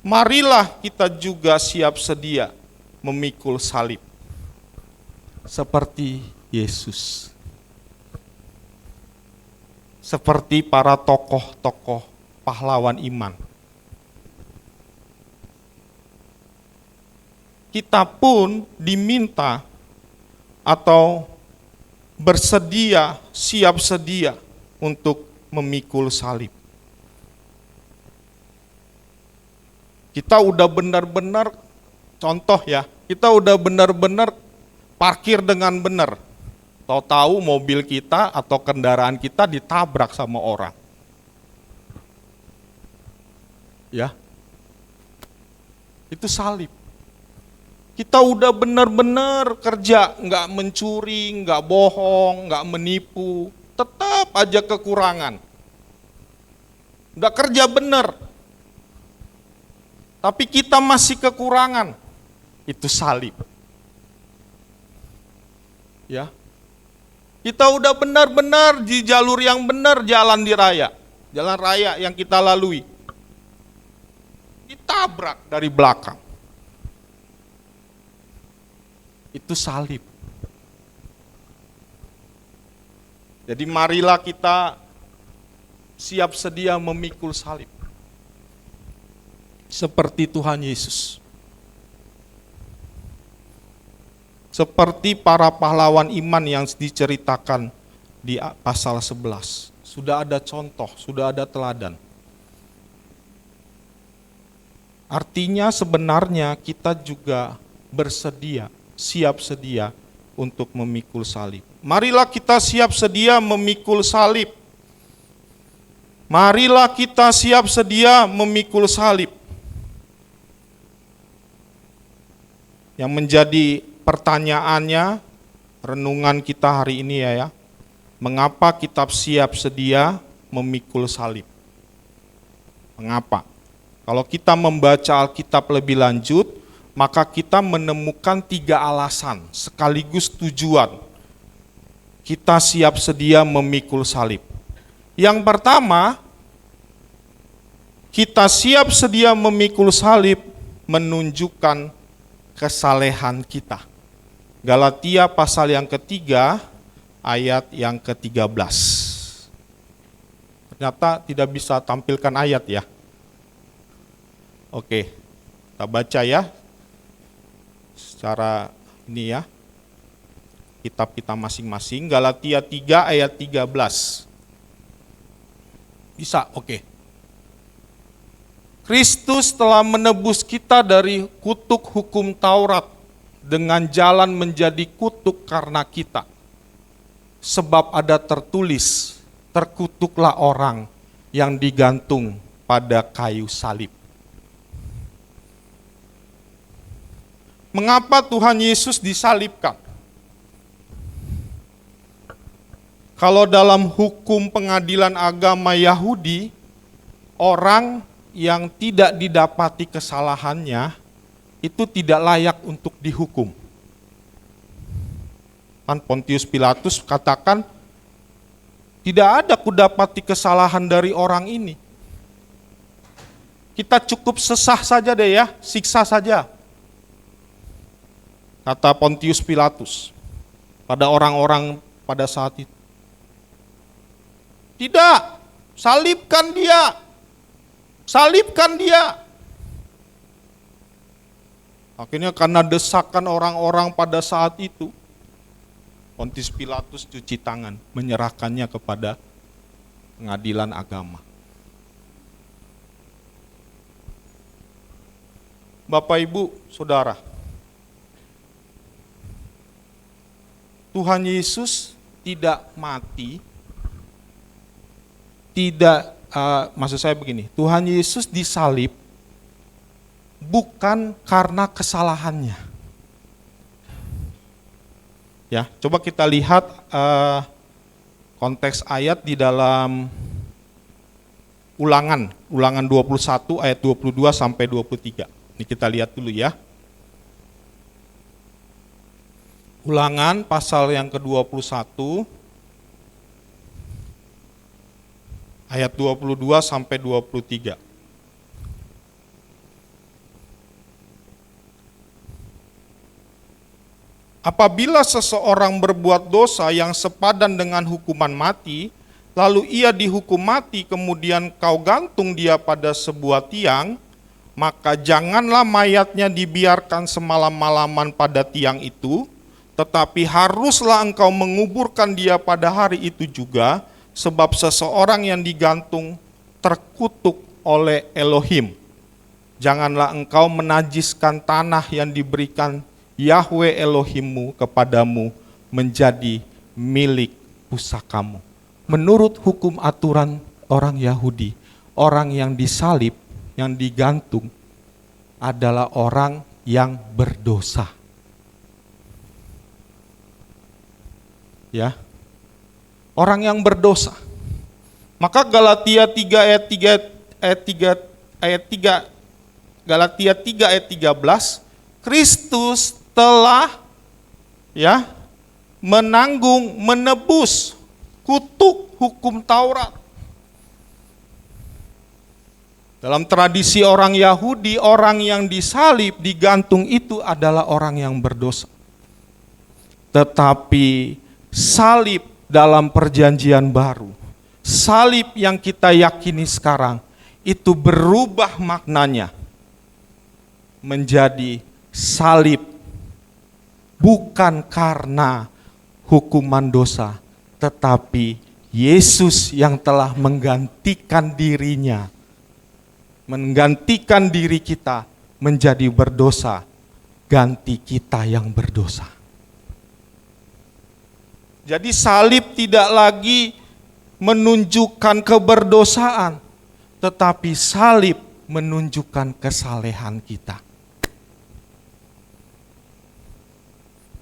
Marilah kita juga siap sedia memikul salib. Seperti Yesus. Seperti para tokoh-tokoh pahlawan iman. Kita pun diminta atau bersedia, siap sedia untuk memikul salib. Kita udah benar-benar, contoh ya, kita udah benar-benar parkir dengan benar. Tahu-tahu mobil kita atau kendaraan kita ditabrak sama orang. Ya. Itu salib. Kita udah benar-benar kerja, nggak mencuri, nggak bohong, nggak menipu, tetap aja kekurangan. Udah kerja benar. Tapi kita masih kekurangan. Itu salib. Ya. Kita udah benar-benar di jalur yang benar, jalan di raya. Jalan raya yang kita lalui. Ditabrak dari belakang. Itu salib. Jadi marilah kita siap sedia memikul salib. Seperti Tuhan Yesus. Seperti para pahlawan iman yang diceritakan di pasal 11. Sudah ada contoh, sudah ada teladan. Artinya sebenarnya kita juga bersedia, siap sedia untuk memikul salib. Marilah kita siap sedia memikul salib. Marilah kita siap sedia memikul salib. Yang menjadi pertanyaannya, renungan kita hari ini ya, mengapa kita siap sedia memikul salib? Mengapa? Kalau kita membaca Alkitab lebih lanjut, maka kita menemukan 3 alasan sekaligus tujuan kita siap sedia memikul salib. Yang pertama, kita siap sedia memikul salib menunjukkan kesalehan kita. Galatia pasal yang ketiga, ayat yang ke-13. Ternyata tidak bisa tampilkan ayat ya. Oke, kita baca ya. Secara ini ya. Kitab kita masing-masing. Galatia 3 ayat 13. Bisa, oke. Kristus telah menebus kita dari kutuk hukum Taurat dengan jalan menjadi kutuk karena kita. Sebab ada tertulis, terkutuklah orang yang digantung pada kayu salib. Mengapa Tuhan Yesus disalibkan? Kalau dalam hukum pengadilan agama Yahudi, orang yang tidak didapati kesalahannya itu tidak layak untuk dihukum. Kan Pontius Pilatus katakan, tidak ada kudapati kesalahan dari orang ini. Kita cukup sesah saja deh ya, siksa saja. Kata Pontius Pilatus pada orang-orang pada saat itu. Tidak, salibkan dia. Salibkan dia. Akhirnya karena desakan orang-orang pada saat itu, Pontius Pilatus cuci tangan, menyerahkannya kepada pengadilan agama. Bapak, Ibu, Saudara, Tuhan Yesus tidak mati, maksud saya begini, Tuhan Yesus disalib bukan karena kesalahannya. Ya, coba kita lihat konteks ayat di dalam Ulangan 21 ayat 22 sampai 23. Ini kita lihat dulu ya. Ulangan pasal yang ke-21 ayat 22 sampai 23. Apabila seseorang berbuat dosa yang sepadan dengan hukuman mati, lalu ia dihukum mati, kemudian kau gantung dia pada sebuah tiang, maka janganlah mayatnya dibiarkan semalam-malaman pada tiang itu, tetapi haruslah engkau menguburkan dia pada hari itu juga, sebab seseorang yang digantung terkutuk oleh Elohim. Janganlah engkau menajiskan tanah yang diberikan Yahweh Elohimmu kepadamu menjadi milik pusakamu. Menurut hukum aturan orang Yahudi, orang yang disalib, yang digantung adalah orang yang berdosa. Ya. Orang yang berdosa. Maka Galatia 3 ayat 13, Kristus telah menebus kutuk hukum Taurat. Dalam tradisi orang Yahudi, orang yang disalib, digantung itu adalah orang yang berdosa. Tetapi salib dalam perjanjian baru, salib yang kita yakini sekarang, itu berubah maknanya menjadi salib bukan karena hukuman dosa, tetapi Yesus yang telah menggantikan dirinya, menggantikan diri kita menjadi berdosa, ganti kita yang berdosa. Jadi salib tidak lagi menunjukkan keberdosaan, tetapi salib menunjukkan kesalehan kita.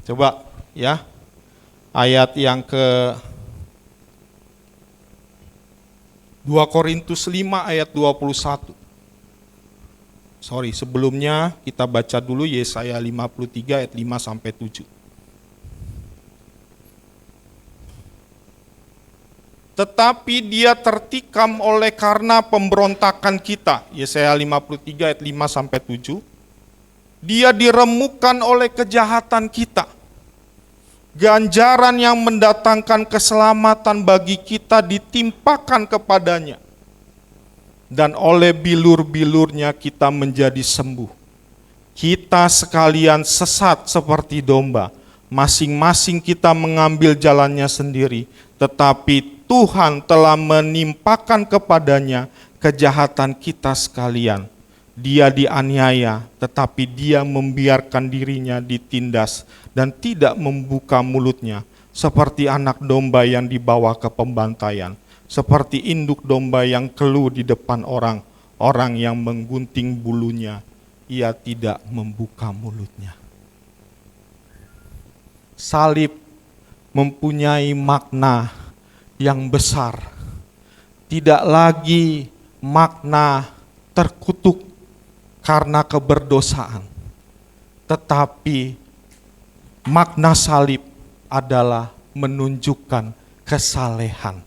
Coba ya, ayat yang ke 2 Korintus 5 ayat 21. Sebelumnya kita baca dulu Yesaya 53 ayat 5 sampai 7. Tetapi dia tertikam oleh karena pemberontakan kita. Yesaya 53 ayat 5 sampai 7. Dia diremukkan oleh kejahatan kita. Ganjaran yang mendatangkan keselamatan bagi kita ditimpakan kepadanya. Dan oleh bilur-bilurnya kita menjadi sembuh. Kita sekalian sesat seperti domba. Masing-masing kita mengambil jalannya sendiri. Tetapi Tuhan telah menimpakan kepadanya kejahatan kita sekalian. Dia dianiaya, tetapi dia membiarkan dirinya ditindas dan tidak membuka mulutnya, seperti anak domba yang dibawa ke pembantaian, seperti induk domba yang keluh di depan orang yang menggunting bulunya, ia tidak membuka mulutnya. Salib mempunyai makna yang besar, tidak lagi makna terkutuk karena keberdosaan, Tetapi makna salib adalah menunjukkan kesalehan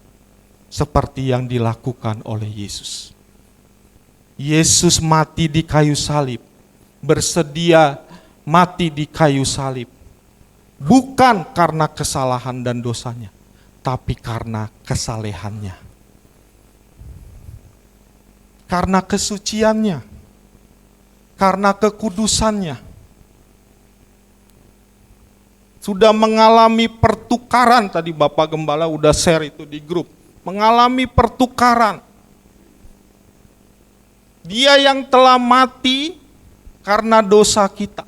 seperti yang dilakukan oleh Yesus. Yesus mati di kayu salib, bersedia mati di kayu salib, bukan karena kesalahan dan dosanya, tapi karena kesalehannya, karena kesuciannya, karena kekudusannya. Sudah mengalami pertukaran, tadi Bapak Gembala udah share itu di grup, mengalami pertukaran. Dia yang telah mati karena dosa kita,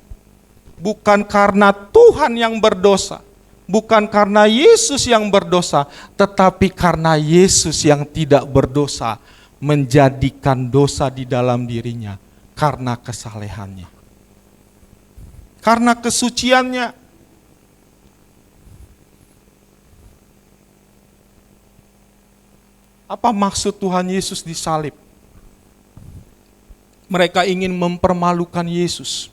bukan karena Tuhan yang berdosa, bukan karena Yesus yang berdosa, tetapi karena Yesus yang tidak berdosa menjadikan dosa di dalam dirinya karena kesalehannya, karena kesuciannya. Apa maksud Tuhan Yesus disalib? Mereka ingin mempermalukan Yesus.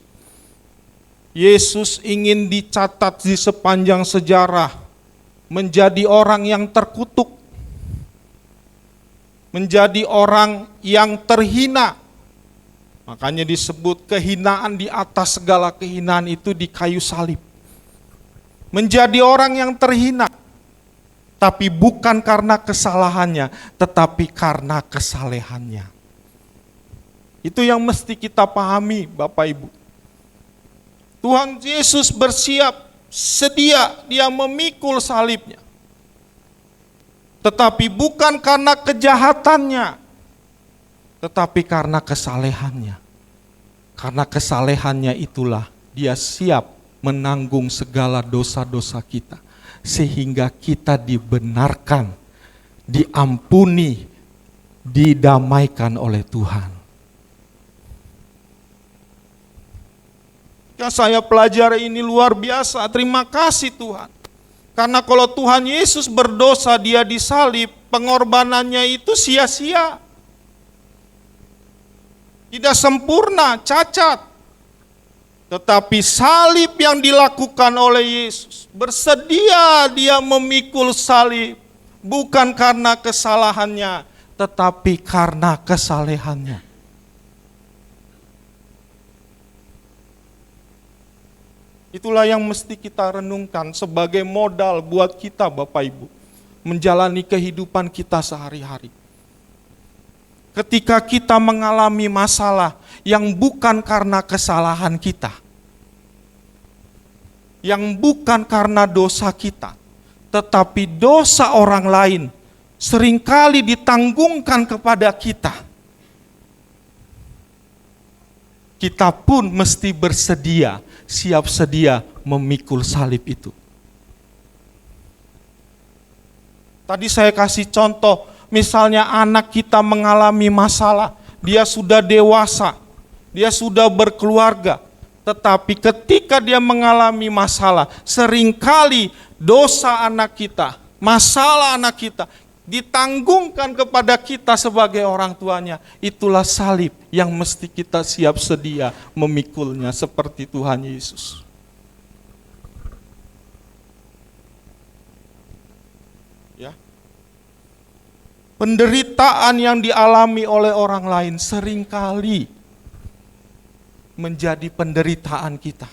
Yesus ingin dicatat di sepanjang sejarah menjadi orang yang terkutuk, menjadi orang yang terhina. Makanya disebut kehinaan di atas segala kehinaan itu di kayu salib. Menjadi orang yang terhina, tapi bukan karena kesalahannya, tetapi karena kesalehannya. Itu yang mesti kita pahami, Bapak Ibu. Tuhan Yesus bersiap, sedia, dia memikul salibnya. Tetapi bukan karena kejahatannya, tetapi karena kesalehannya. Karena kesalehannya itulah dia siap menanggung segala dosa-dosa kita. Sehingga kita dibenarkan, diampuni, didamaikan oleh Tuhan. Yang saya pelajari ini luar biasa, terima kasih Tuhan. Karena kalau Tuhan Yesus berdosa, dia disalib, pengorbanannya itu sia-sia. Tidak sempurna, cacat. Tetapi salib yang dilakukan oleh Yesus, bersedia dia memikul salib, bukan karena kesalahannya, tetapi karena kesalehannya. Itulah yang mesti kita renungkan sebagai modal buat kita Bapak Ibu, menjalani kehidupan kita sehari-hari. Ketika kita mengalami masalah yang bukan karena kesalahan kita, yang bukan karena dosa kita, tetapi dosa orang lain seringkali ditanggungkan kepada kita. Kita pun mesti bersedia, siap sedia memikul salib itu. Tadi saya kasih contoh, misalnya anak kita mengalami masalah, dia sudah dewasa, dia sudah berkeluarga, tetapi ketika dia mengalami masalah, seringkali dosa anak kita, masalah anak kita, ditanggungkan kepada kita sebagai orang tuanya. Itulah salib yang mesti kita siap sedia memikulnya seperti Tuhan Yesus. Ya. Penderitaan yang dialami oleh orang lain seringkali menjadi penderitaan kita.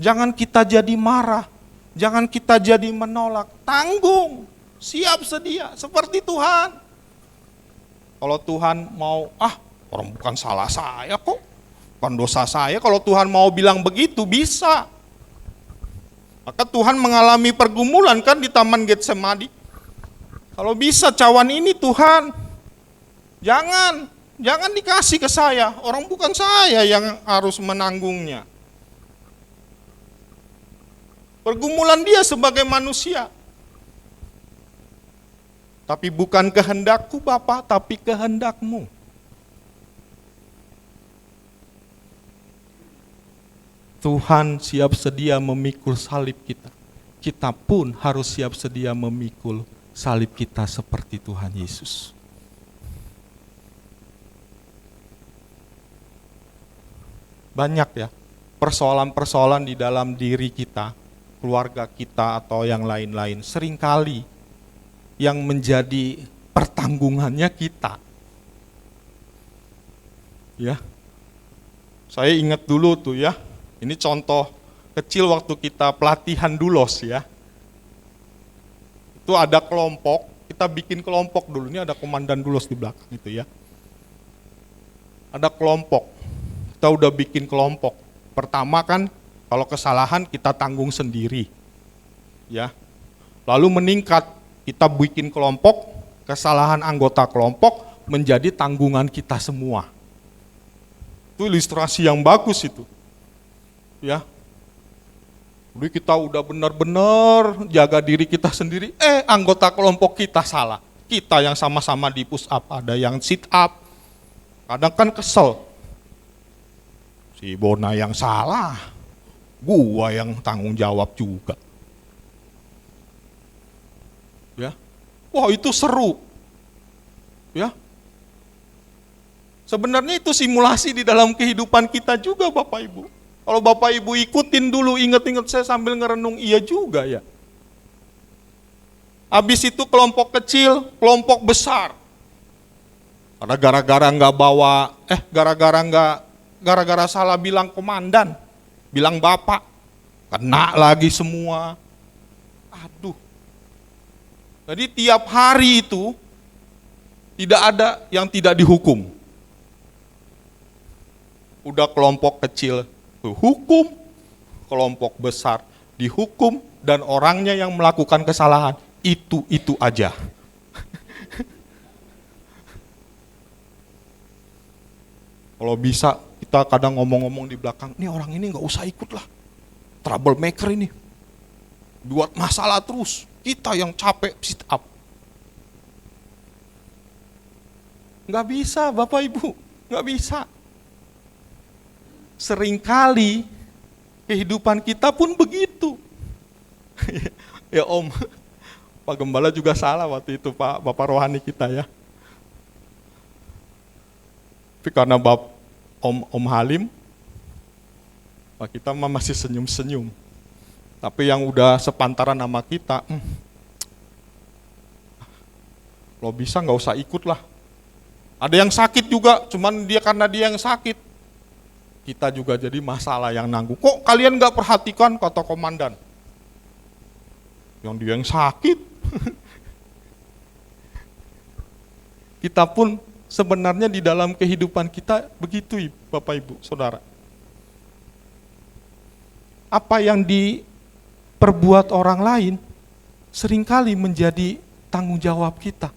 Jangan kita jadi marah. Jangan kita jadi menolak, tanggung, siap sedia, seperti Tuhan. Kalau Tuhan mau, orang bukan salah saya kok, bukan dosa saya, kalau Tuhan mau bilang begitu, bisa. Maka Tuhan mengalami pergumulan kan di Taman Getsemani. Kalau bisa cawan ini Tuhan, jangan dikasih ke saya, orang bukan saya yang harus menanggungnya. Pergumulan dia sebagai manusia. Tapi bukan kehendakku Bapa, tapi kehendakmu. Tuhan siap sedia memikul salib kita. Kita pun harus siap sedia memikul salib kita seperti Tuhan Yesus. banyak ya persoalan-persoalan di dalam diri kita, keluarga kita atau yang lain-lain. Seringkali yang menjadi pertanggungannya kita. Ya. Saya ingat dulu tuh ya. Ini contoh kecil waktu kita pelatihan dulos ya. Itu ada kelompok, kita bikin kelompok dulu. Ini ada komandan dulos di belakang itu ya. Ada kelompok. Kita udah bikin kelompok. Pertama kan kalau kesalahan kita tanggung sendiri. Ya. Lalu meningkat, kita bikin kelompok, kesalahan anggota kelompok menjadi tanggungan kita semua. Itu ilustrasi yang bagus itu. Ya. Jadi kita udah benar-benar jaga diri kita sendiri, anggota kelompok kita salah. Kita yang sama-sama di push up, ada yang sit up. Kadang kan kesel. Si Bona yang salah, gua yang tanggung jawab juga. Ya. Wah, itu seru. Ya. Sebenarnya itu simulasi di dalam kehidupan kita juga Bapak Ibu. Kalau Bapak Ibu ikutin dulu, ingat-ingat saya sambil ngerenung, iya juga ya. Habis itu kelompok kecil, kelompok besar. Karena gara-gara nggak bawa, gara-gara salah bilang komandan, bilang bapak, kena lagi semua. Aduh. Jadi tiap hari itu tidak ada yang tidak dihukum. Udah kelompok kecil hukum, kelompok besar dihukum, dan orangnya yang melakukan kesalahan itu aja. Kalau bisa kita kadang ngomong-ngomong di belakang, ini orang ini nggak usah ikut lah, troublemaker ini, buat masalah terus, kita yang capek sit up. Nggak bisa Bapak Ibu, nggak bisa. Seringkali kehidupan kita pun begitu. Ya Om, Pak Gembala juga salah waktu itu Pak, Bapak rohani kita ya. Tapi karena Om Halim, Pak kita masih senyum-senyum. Tapi yang udah sepantaran sama kita, lo bisa nggak usah ikut lah. Ada yang sakit juga, cuman karena dia yang sakit, kita juga jadi masalah yang nanggung. Kok kalian nggak perhatikan, kata komandan. Yang dia yang sakit. Kita pun sebenarnya di dalam kehidupan kita begitu Bapak Ibu, Saudara. Apa yang diperbuat orang lain seringkali menjadi tanggung jawab kita.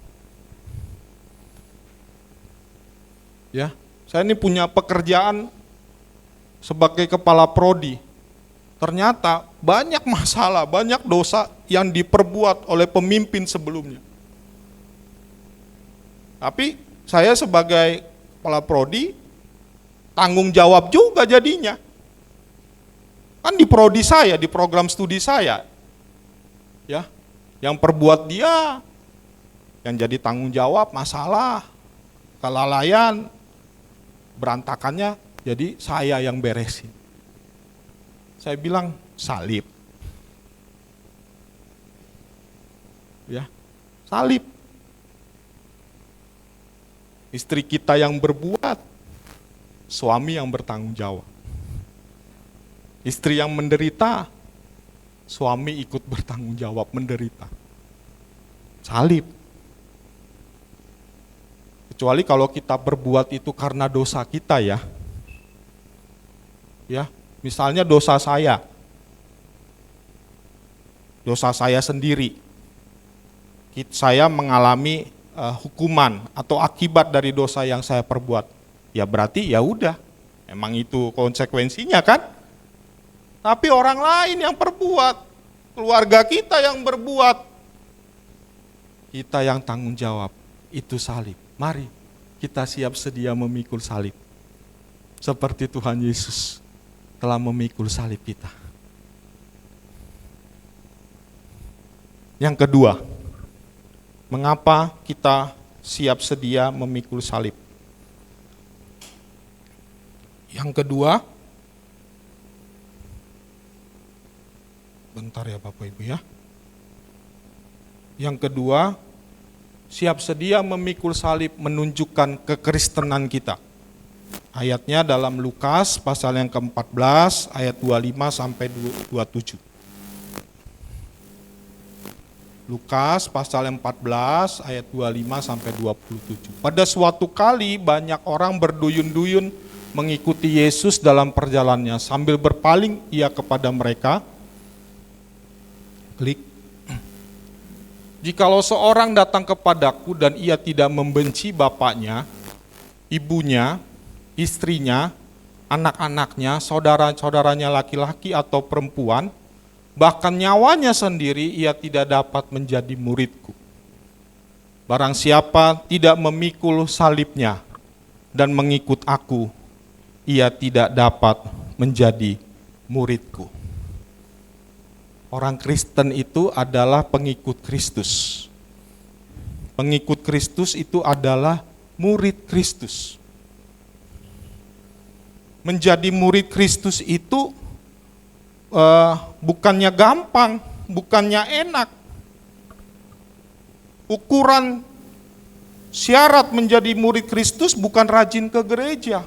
Ya, saya ini punya pekerjaan sebagai kepala prodi. Ternyata banyak masalah, banyak dosa yang diperbuat oleh pemimpin sebelumnya. Tapi saya sebagai kepala prodi tanggung jawab juga jadinya. Kan di prodi saya, di program studi saya. Ya, yang perbuat dia, yang jadi tanggung jawab masalah, kelalaian, berantakannya jadi saya yang beresin. Saya bilang salib. Ya, salib. Istri kita yang berbuat, suami yang bertanggung jawab. Istri yang menderita, suami ikut bertanggung jawab menderita. Salib. Kecuali kalau kita berbuat itu karena dosa kita ya. Ya, misalnya dosa saya sendiri. Saya mengalami hukuman atau akibat dari dosa yang saya perbuat. Ya berarti ya udah, emang itu konsekuensinya kan? Tapi orang lain yang perbuat, keluarga kita yang berbuat, kita yang tanggung jawab, itu salib. Mari kita siap sedia memikul salib. Seperti Tuhan Yesus telah memikul salib kita. Yang kedua, mengapa kita siap sedia memikul salib? Yang kedua, Bentar ya Bapak Ibu ya. Yang kedua, siap sedia memikul salib menunjukkan kekristenan kita. Ayatnya dalam Lukas pasal yang ke-14 ayat 25 sampai 27. Lukas pasal yang 14 ayat 25 sampai 27. Pada suatu kali banyak orang berduyun-duyun mengikuti Yesus dalam perjalanannya. Sambil berpaling ia kepada mereka. Klik. Jikalau seorang datang kepadaku dan ia tidak membenci bapaknya, ibunya, istrinya, anak-anaknya, saudara-saudaranya laki-laki atau perempuan, bahkan nyawanya sendiri, ia tidak dapat menjadi muridku. Barang siapa tidak memikul salibnya dan mengikut aku, ia tidak dapat menjadi muridku. Orang Kristen itu adalah pengikut Kristus. Pengikut Kristus itu adalah murid Kristus. Menjadi murid Kristus itu bukannya gampang, bukannya enak. Ukuran syarat menjadi murid Kristus bukan rajin ke gereja.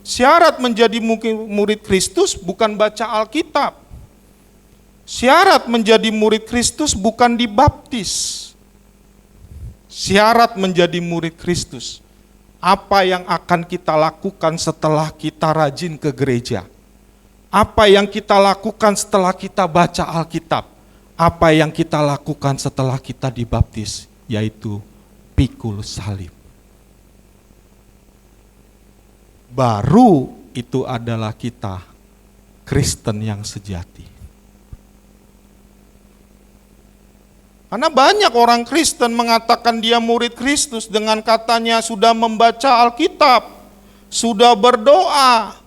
Syarat menjadi murid Kristus bukan baca Alkitab. Syarat menjadi murid Kristus bukan dibaptis. Syarat menjadi murid Kristus, apa yang akan kita lakukan setelah kita rajin ke gereja? Apa yang kita lakukan setelah kita baca Alkitab? Apa yang kita lakukan setelah kita dibaptis? Yaitu pikul salib. Baru itu adalah kita Kristen yang sejati. Karena banyak orang Kristen mengatakan dia murid Kristus dengan katanya sudah membaca Alkitab, sudah berdoa.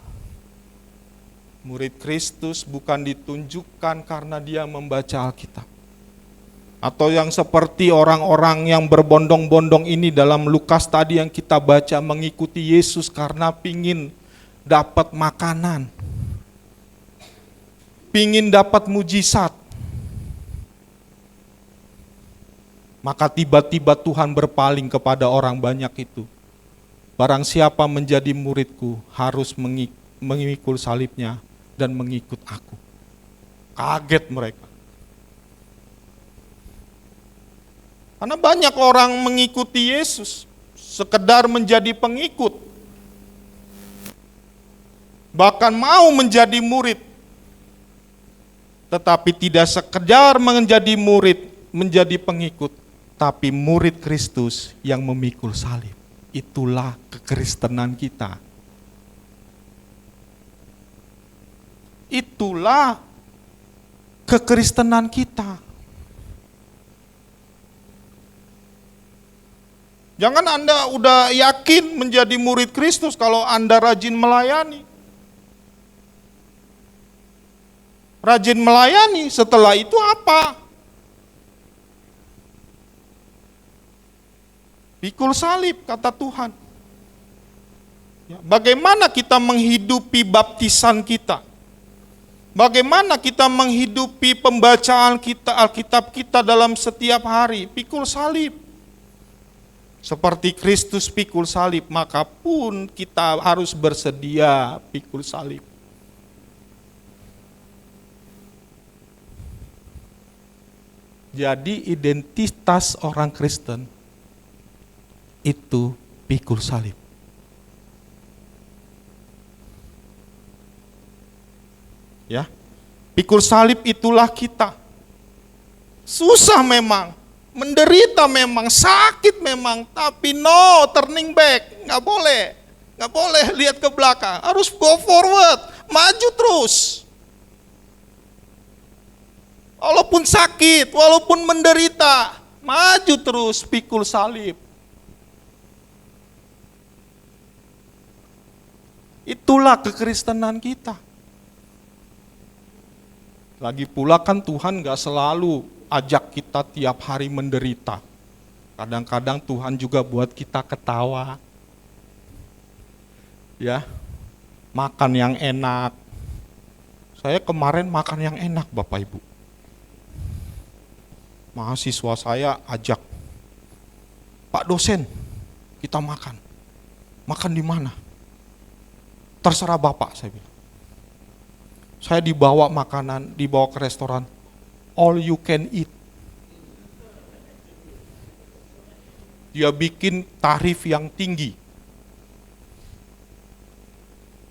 Murid Kristus bukan ditunjukkan karena dia membaca Alkitab. Atau yang seperti orang-orang yang berbondong-bondong ini dalam Lukas tadi yang kita baca, mengikuti Yesus karena pingin dapat makanan, pingin dapat mujizat. Maka tiba-tiba Tuhan berpaling kepada orang banyak itu. Barang siapa menjadi muridku harus mengikul salibnya dan mengikut aku. Kaget mereka. Karena banyak orang mengikuti Yesus sekedar menjadi pengikut. Bahkan mau menjadi murid. Tetapi tidak sekedar menjadi murid, menjadi pengikut. Tapi murid Kristus yang memikul salib. Itulah kekristenan kita. Itulah kekristenan kita. Jangan Anda udah yakin menjadi murid Kristus kalau Anda rajin melayani. Rajin melayani, setelah itu apa? Pikul salib, kata Tuhan. Bagaimana kita menghidupi baptisan kita? Bagaimana kita menghidupi pembacaan kita, Alkitab kita dalam setiap hari? Pikul salib. Seperti Kristus pikul salib, maka pun kita harus bersedia pikul salib. Jadi identitas orang Kristen itu pikul salib. Ya, pikul salib itulah kita. Susah memang, menderita memang, sakit memang, tapi no turning back, nggak boleh lihat ke belakang, harus go forward, maju terus. Walaupun sakit, walaupun menderita, maju terus, pikul salib. Itulah kekristenan kita. Lagi pula kan Tuhan gak selalu ajak kita tiap hari menderita. Kadang-kadang Tuhan juga buat kita ketawa. Ya, makan yang enak, Saya kemarin makan yang enak Bapak Ibu. Mahasiswa saya ajak, Pak dosen, kita makan. Makan di mana? Terserah Bapak, saya bilang. Saya dibawa makanan, dibawa ke restoran, all you can eat. Dia bikin tarif yang tinggi.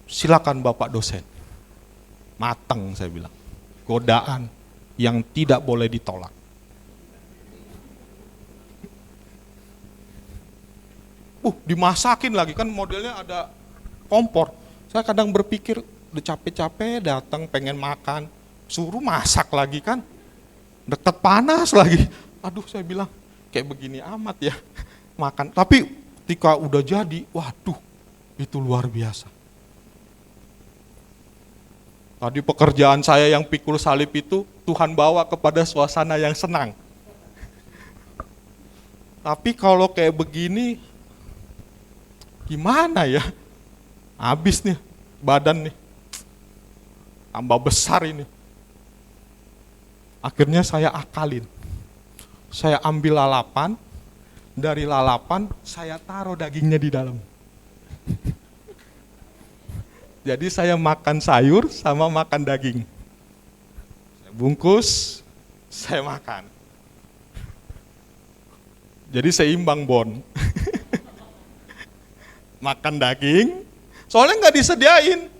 Silakan Bapak dosen. Mateng saya bilang. Godaan yang tidak boleh ditolak. Dimasakin lagi, kan modelnya ada kompor. Saya kadang berpikir, udah capek-capek datang pengen makan, suruh masak lagi kan. Deket panas lagi. Aduh, saya bilang, kayak begini amat ya makan. Tapi ketika udah jadi, waduh, itu luar biasa. Tadi pekerjaan saya yang pikul salib itu, Tuhan bawa kepada suasana yang senang. Tapi kalau kayak begini, gimana ya? Habis nih badan nih. Tambah besar ini. Akhirnya saya akalin. Saya ambil lalapan, dari lalapan saya taruh dagingnya di dalam. Jadi saya makan sayur sama makan daging. Saya bungkus, saya makan. Jadi seimbang Bon. Makan daging, soalnya nggak disediain.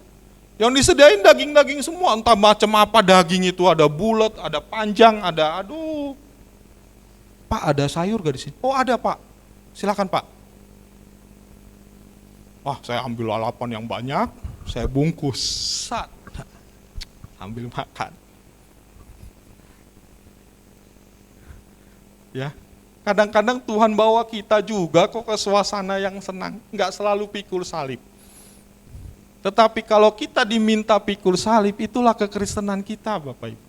Yang disediain daging-daging semua, entah macam apa daging itu, ada bulat, ada panjang, ada aduh. Pak, ada sayur gak di sini? Oh ada Pak, silakan Pak. Wah, saya ambil lalapan yang banyak, saya bungkus, ambil makan. Ya, kadang-kadang Tuhan bawa kita juga kok ke suasana yang senang, nggak selalu pikul salib. Tetapi kalau kita diminta pikul salib, itulah kekristenan kita Bapak Ibu.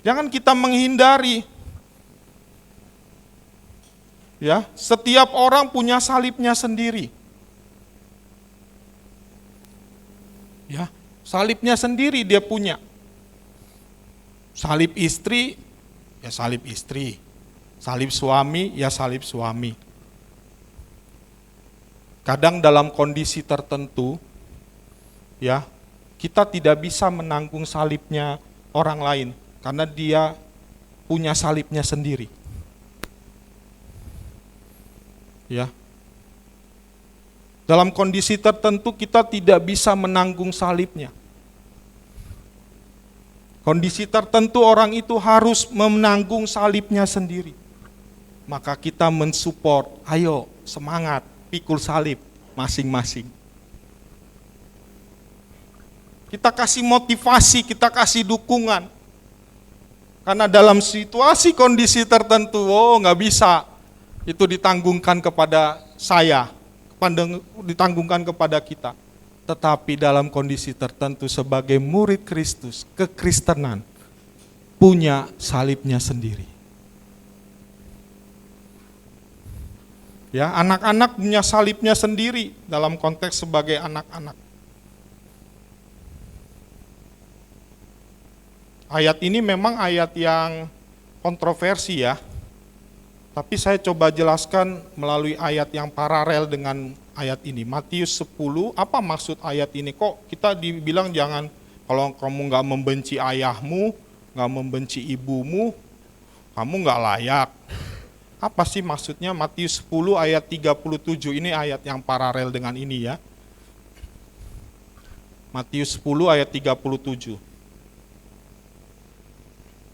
Jangan kita menghindari. Ya, setiap orang punya salibnya sendiri. Ya, salibnya sendiri dia punya. Salib istri, ya salib istri. Salib suami, ya salib suami. Kadang dalam kondisi tertentu, ya, kita tidak bisa menanggung salibnya orang lain, karena dia punya salibnya sendiri. Ya. Dalam kondisi tertentu kita tidak bisa menanggung salibnya. Kondisi tertentu orang itu harus menanggung salibnya sendiri. Maka kita mensupport, ayo semangat, pikul salib masing-masing. Kita kasih motivasi, kita kasih dukungan. Karena dalam situasi kondisi tertentu, oh nggak bisa, itu ditanggungkan kepada saya, ditanggungkan kepada kita. Tetapi dalam kondisi tertentu sebagai murid Kristus, kekristenan punya salibnya sendiri. Ya, anak-anak punya salibnya sendiri dalam konteks sebagai anak-anak. Ayat ini memang ayat yang kontroversi ya. Tapi saya coba jelaskan melalui ayat yang paralel dengan ayat ini. Matius 10, apa maksud ayat ini? Kok kita dibilang jangan, kalau kamu nggak membenci ayahmu, nggak membenci ibumu, kamu nggak layak. Apa sih maksudnya? Matius 10 ayat 37, ini ayat yang paralel dengan ini ya. Matius 10 ayat 37.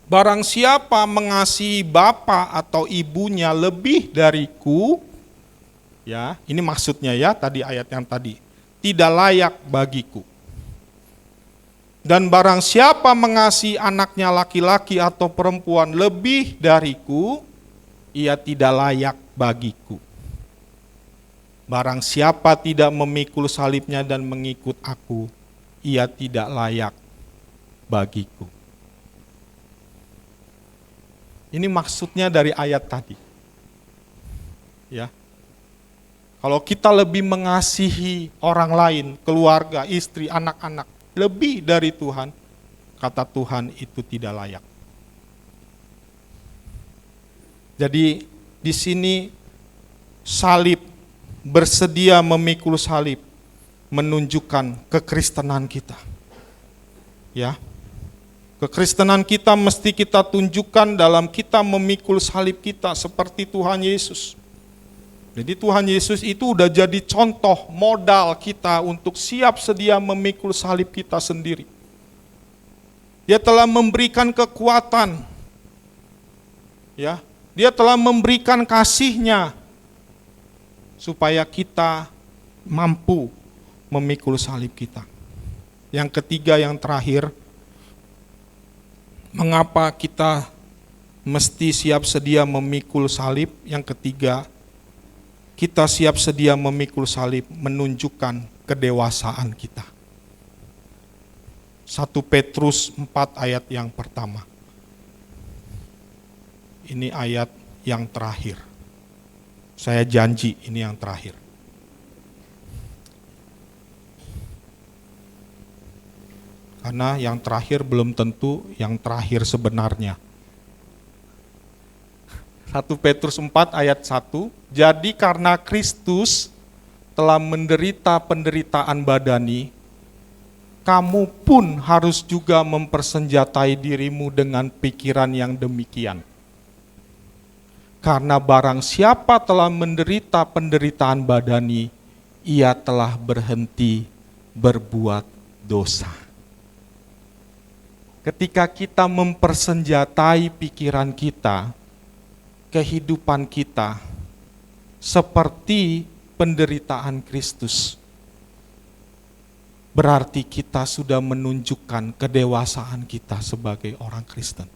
Barang siapa mengasihi bapa atau ibunya lebih dariku, ya, ini maksudnya ya, tadi ayat yang tadi, tidak layak bagiku. Dan barang siapa mengasihi anaknya laki-laki atau perempuan lebih dariku, ia tidak layak bagiku. Barang siapa tidak memikul salibnya dan mengikut aku, ia tidak layak bagiku. Ini maksudnya dari ayat tadi. Ya. Kalau kita lebih mengasihi orang lain, keluarga, istri, anak-anak, lebih dari Tuhan, kata Tuhan itu tidak layak. Jadi di sini salib, bersedia memikul salib, menunjukkan kekristenan kita. Ya. Kekristenan kita mesti kita tunjukkan dalam kita memikul salib kita seperti Tuhan Yesus. Jadi Tuhan Yesus itu udah jadi contoh modal kita untuk siap sedia memikul salib kita sendiri. Dia telah memberikan kekuatan. Ya, dia telah memberikan kasih-Nya supaya kita mampu memikul salib kita. Yang ketiga, yang terakhir, mengapa kita mesti siap sedia memikul salib? Yang ketiga, kita siap sedia memikul salib menunjukkan kedewasaan kita. 1 Petrus 4 ayat yang pertama. Ini ayat yang terakhir. Saya janji ini yang terakhir. Karena yang terakhir belum tentu yang terakhir sebenarnya. 1 Petrus 4 ayat 1, jadi karena Kristus telah menderita penderitaan badani, kamu pun harus juga mempersenjatai dirimu dengan pikiran yang demikian. Karena barang siapa telah menderita penderitaan badani, ia telah berhenti berbuat dosa. Ketika kita mempersenjatai pikiran kita, kehidupan kita seperti penderitaan Kristus, berarti kita sudah menunjukkan kedewasaan kita sebagai orang Kristen.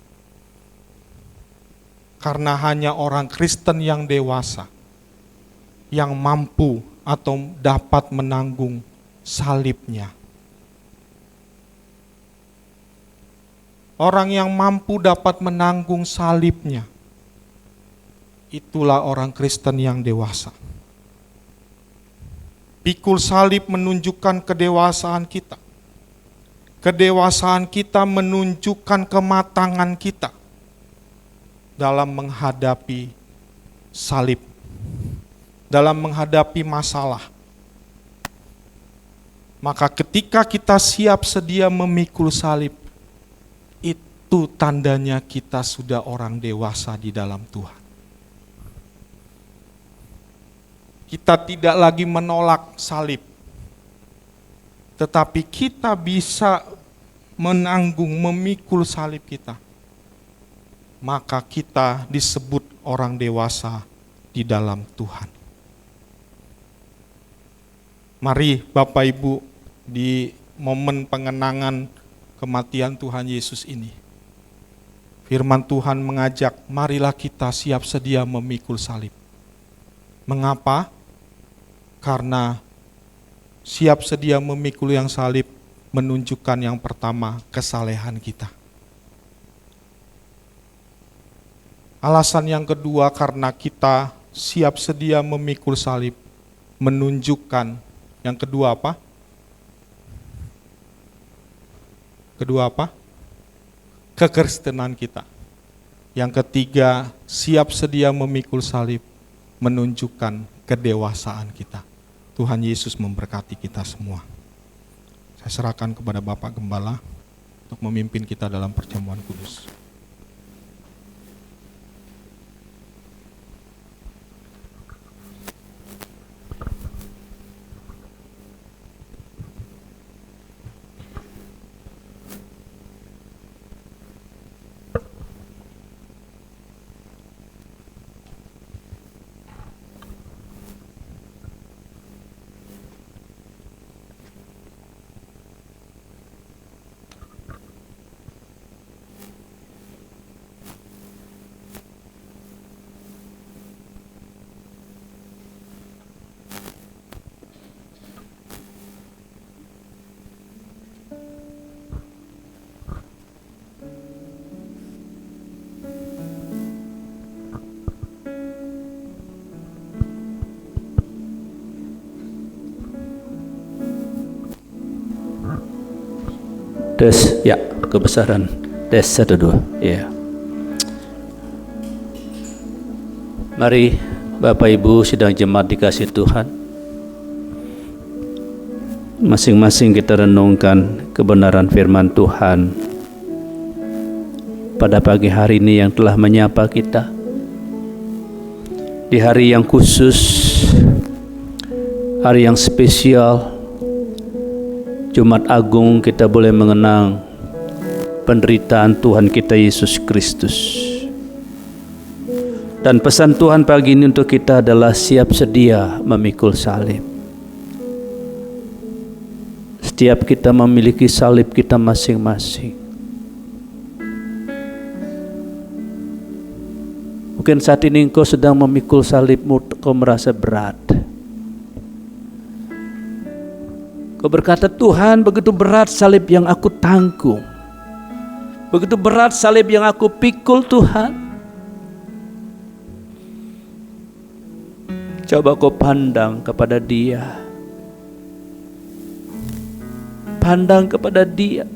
Karena hanya orang Kristen yang dewasa, yang mampu atau dapat menanggung salibnya. Orang yang mampu dapat menanggung salibnya, itulah orang Kristen yang dewasa. Pikul salib menunjukkan kedewasaan kita. Kedewasaan kita menunjukkan kematangan kita dalam menghadapi salib, dalam menghadapi masalah. Maka ketika kita siap sedia memikul salib, itu tandanya kita sudah orang dewasa di dalam Tuhan. Kita tidak lagi menolak salib, tetapi kita bisa menanggung, memikul salib kita. Maka kita disebut orang dewasa di dalam Tuhan. Mari Bapak Ibu, di momen pengenangan kematian Tuhan Yesus ini, firman Tuhan mengajak, marilah kita siap sedia memikul salib. Mengapa? Karena siap sedia memikul yang salib menunjukkan yang pertama, kesalehan kita. Alasan yang kedua, karena kita siap sedia memikul salib menunjukkan yang kedua apa? Kedua apa? Kekristenan kita. Yang ketiga, siap sedia memikul salib menunjukkan kedewasaan kita. Tuhan Yesus memberkati kita semua. Saya serahkan kepada Bapak Gembala untuk memimpin kita dalam perjamuan kudus. Tes, ya, kebesaran. Tes 1 2. Ya. Mari Bapak Ibu sidang jemaat dikasih Tuhan, masing-masing kita renungkan kebenaran firman Tuhan pada pagi hari ini yang telah menyapa kita. Di hari yang khusus, hari yang spesial, Jumat Agung, kita boleh mengenang penderitaan Tuhan kita Yesus Kristus. Dan pesan Tuhan pagi ini untuk kita adalah siap sedia memikul salib. Setiap kita memiliki salib kita masing-masing. Mungkin saat ini engkau sedang memikul salibmu, kau merasa berat. Kau berkata, Tuhan, begitu berat salib yang aku tanggung. Begitu berat salib yang aku pikul, Tuhan. Coba kau pandang kepada Dia. Pandang kepada Dia.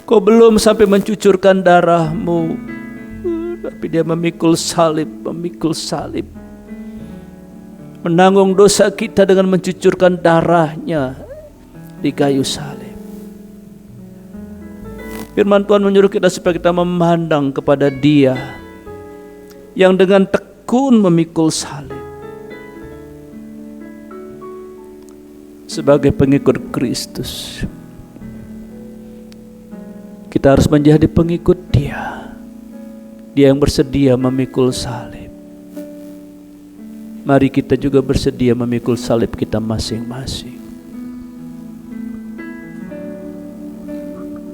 Kau belum sampai mencucurkan darahmu, tapi Dia memikul salib, menanggung dosa kita dengan mencucurkan darahnya di kayu salib. Firman Tuhan menyuruh kita supaya kita memandang kepada Dia yang dengan tekun memikul salib. Sebagai pengikut Kristus, kita harus menjadi pengikut Dia. Dia yang bersedia memikul salib. Mari kita juga bersedia memikul salib kita masing-masing.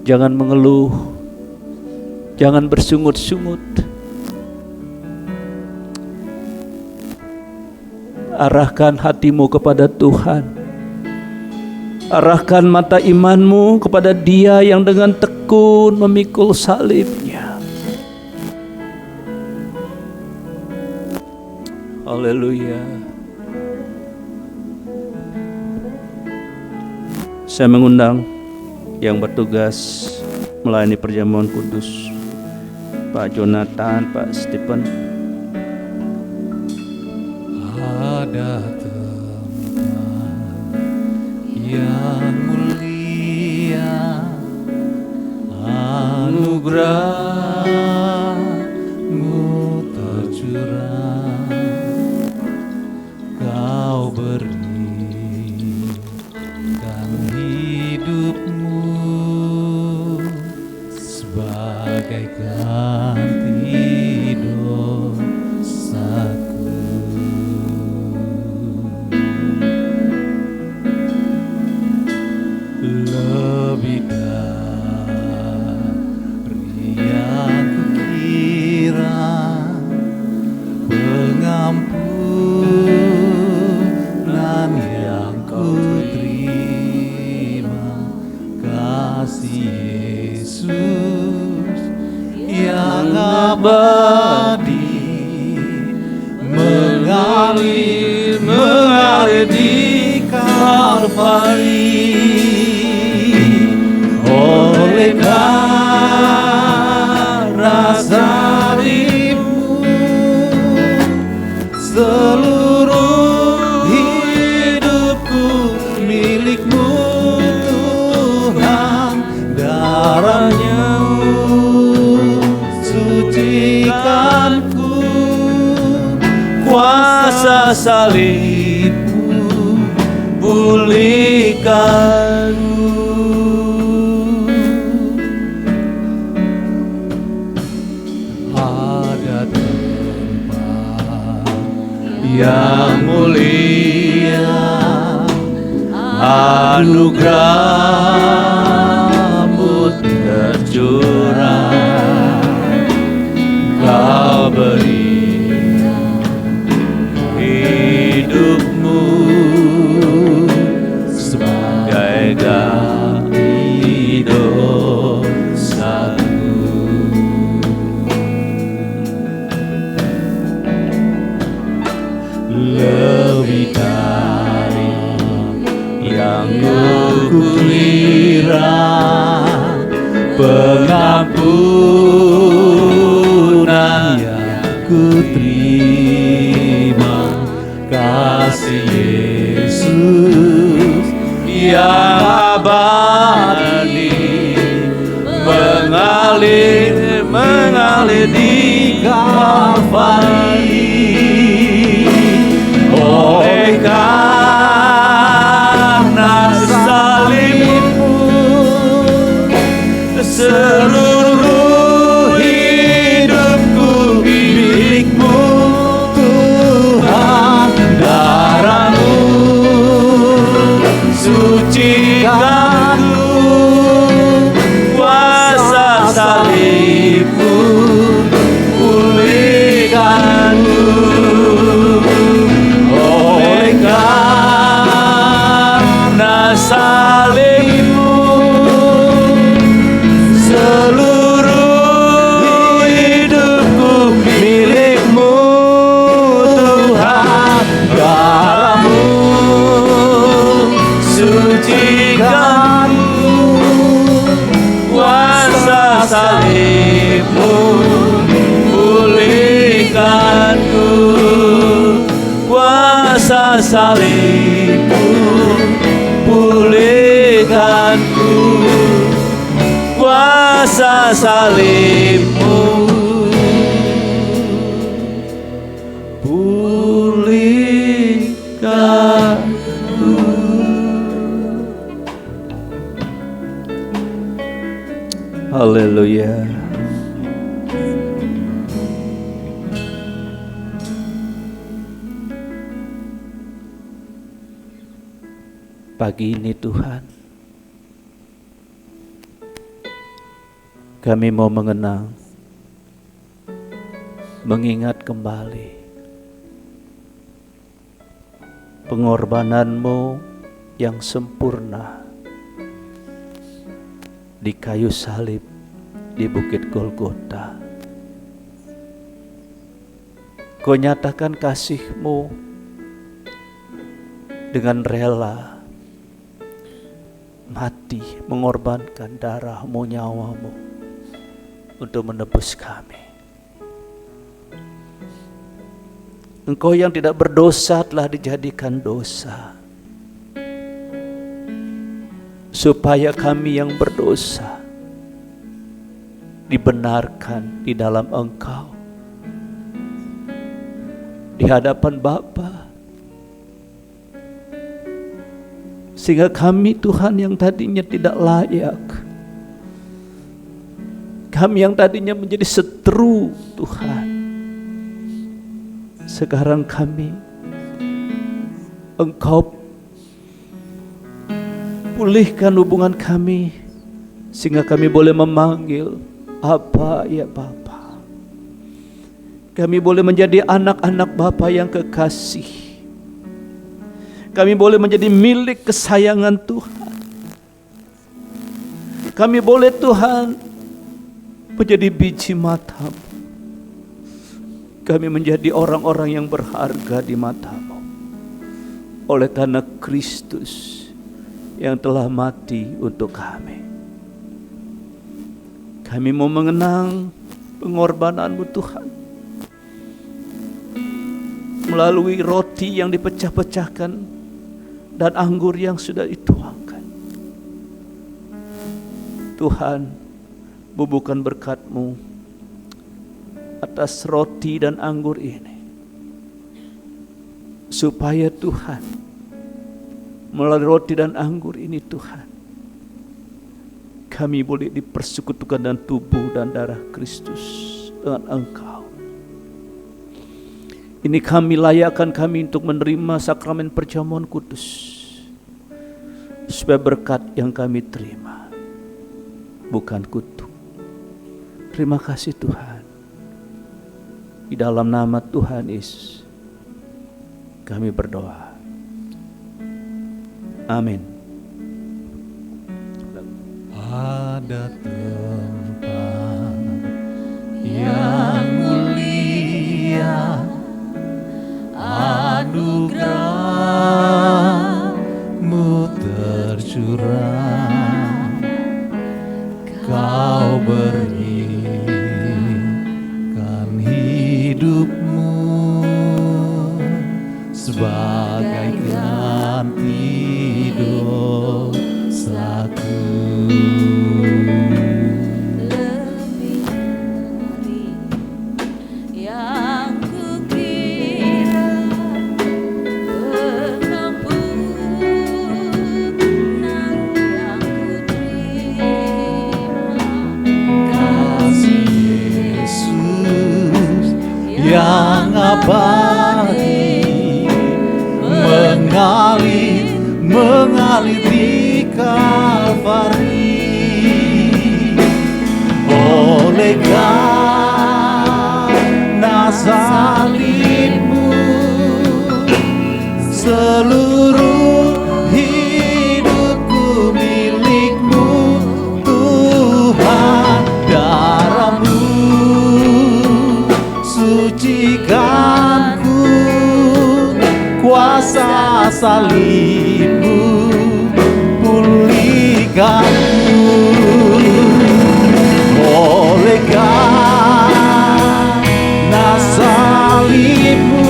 Jangan mengeluh, jangan bersungut-sungut. Arahkan hatimu kepada Tuhan. Arahkan mata imanmu kepada Dia yang dengan tekun memikul salibnya. Haleluya. Saya mengundang yang bertugas melayani perjamuan kudus, Pak Jonathan, Pak Stephen. Ada tempat yang mulia, anugerah-Mu tercurah, Kau berikan hidup-Mu sebagai ganti dosaku. Lebih dari yang kukira, pengampunan yang kuterima, kasih Yesus yang abadi mengalir di Kalvari. Oleh karena salib-Mu, seluruh hidupku milik-Mu Tuhan. Darah-Nya sucikanku, kuasa salib-Mu pulihkanku. Yang mulia, anugerah-Mu tercurah, Kau beri hidup-Mu sebagai ganti dosaku. Lebih dari yang kukira, kehadiran pengampunan yang ku terima, kasih Yesus yang abadi mengalir di Kalvari. Oleh karena salibmu, seluruh hidupku milikmu Tuhan. Darahmu sucikanku, kuasa salibmu pulihkanku. Oleh karena salibmu, seluruh hidupku milikmu Tuhan. Darahmu sucikanku, kuasa salibmu pulihkanku. Kuasa salibmu pulihkanku, kuasa salibmu pulihkanku. Haleluya. Pagi ini Tuhan, kami mau mengenang, mengingat kembali pengorbanan-Mu yang sempurna di kayu salib di Bukit Golgota. Kau nyatakan kasih-Mu dengan rela mati, mengorbankan darah-Mu, nyawa-Mu untuk menebus kami. Engkau yang tidak berdosa telah dijadikan dosa, supaya kami yang berdosa dibenarkan di dalam Engkau, di hadapan Bapa. Sehingga kami Tuhan yang tadinya tidak layak, kami yang tadinya menjadi seteru Tuhan, sekarang kami, Engkau pulihkan hubungan kami, sehingga kami boleh memanggil Abba, ya Bapa. Kami boleh menjadi anak-anak Bapa yang kekasih. Kami boleh menjadi milik kesayangan Tuhan. Kami boleh Tuhan menjadi biji mata-Mu. Kami menjadi orang-orang yang berharga di mata-Mu. Oleh karena Kristus yang telah mati untuk kami. Kami mau mengenang pengorbanan-Mu Tuhan. Melalui roti yang dipecah-pecahkan dan anggur yang sudah dituangkan. Tuhan, bubuhkan berkat-Mu atas roti dan anggur ini, supaya Tuhan, melalui roti dan anggur ini Tuhan, kami boleh dipersekutukan dengan tubuh dan darah Kristus dengan Engkau. Ini kami layakkan kami untuk menerima sakramen perjamuan kudus, supaya berkat yang kami terima bukan kutuk. Terima kasih Tuhan. Di dalam nama Tuhan Yesus kami berdoa. Amin. Ada tempat yang mulia, anugerah-Mu tercurah Kau berikan hidupmu sebagai ganti dosaku. Lebih dari yang kukira, pengampunan yang kuterima. Kasih Yesus yang abadi mengalir di Kalvari. Oleh karena salibmu, seluruh hidupku milikmu, Tuhan. Darahmu sucikanku, kuasa salibmu pulihkanku. Oleh karena salibmu,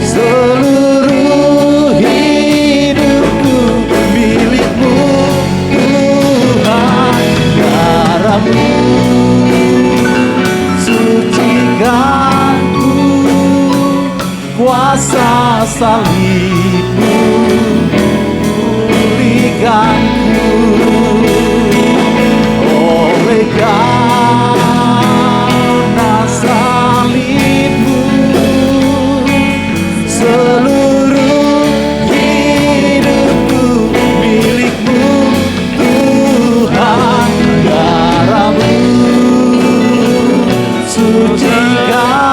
seluruh hidupku milikmu, Tuhan. Darahmu sucikanku, kuasa salibmu pulihkanku. Oleh karena salibmu, seluruh hidupku milikmu, Tuhan. Darahmu sucikanku,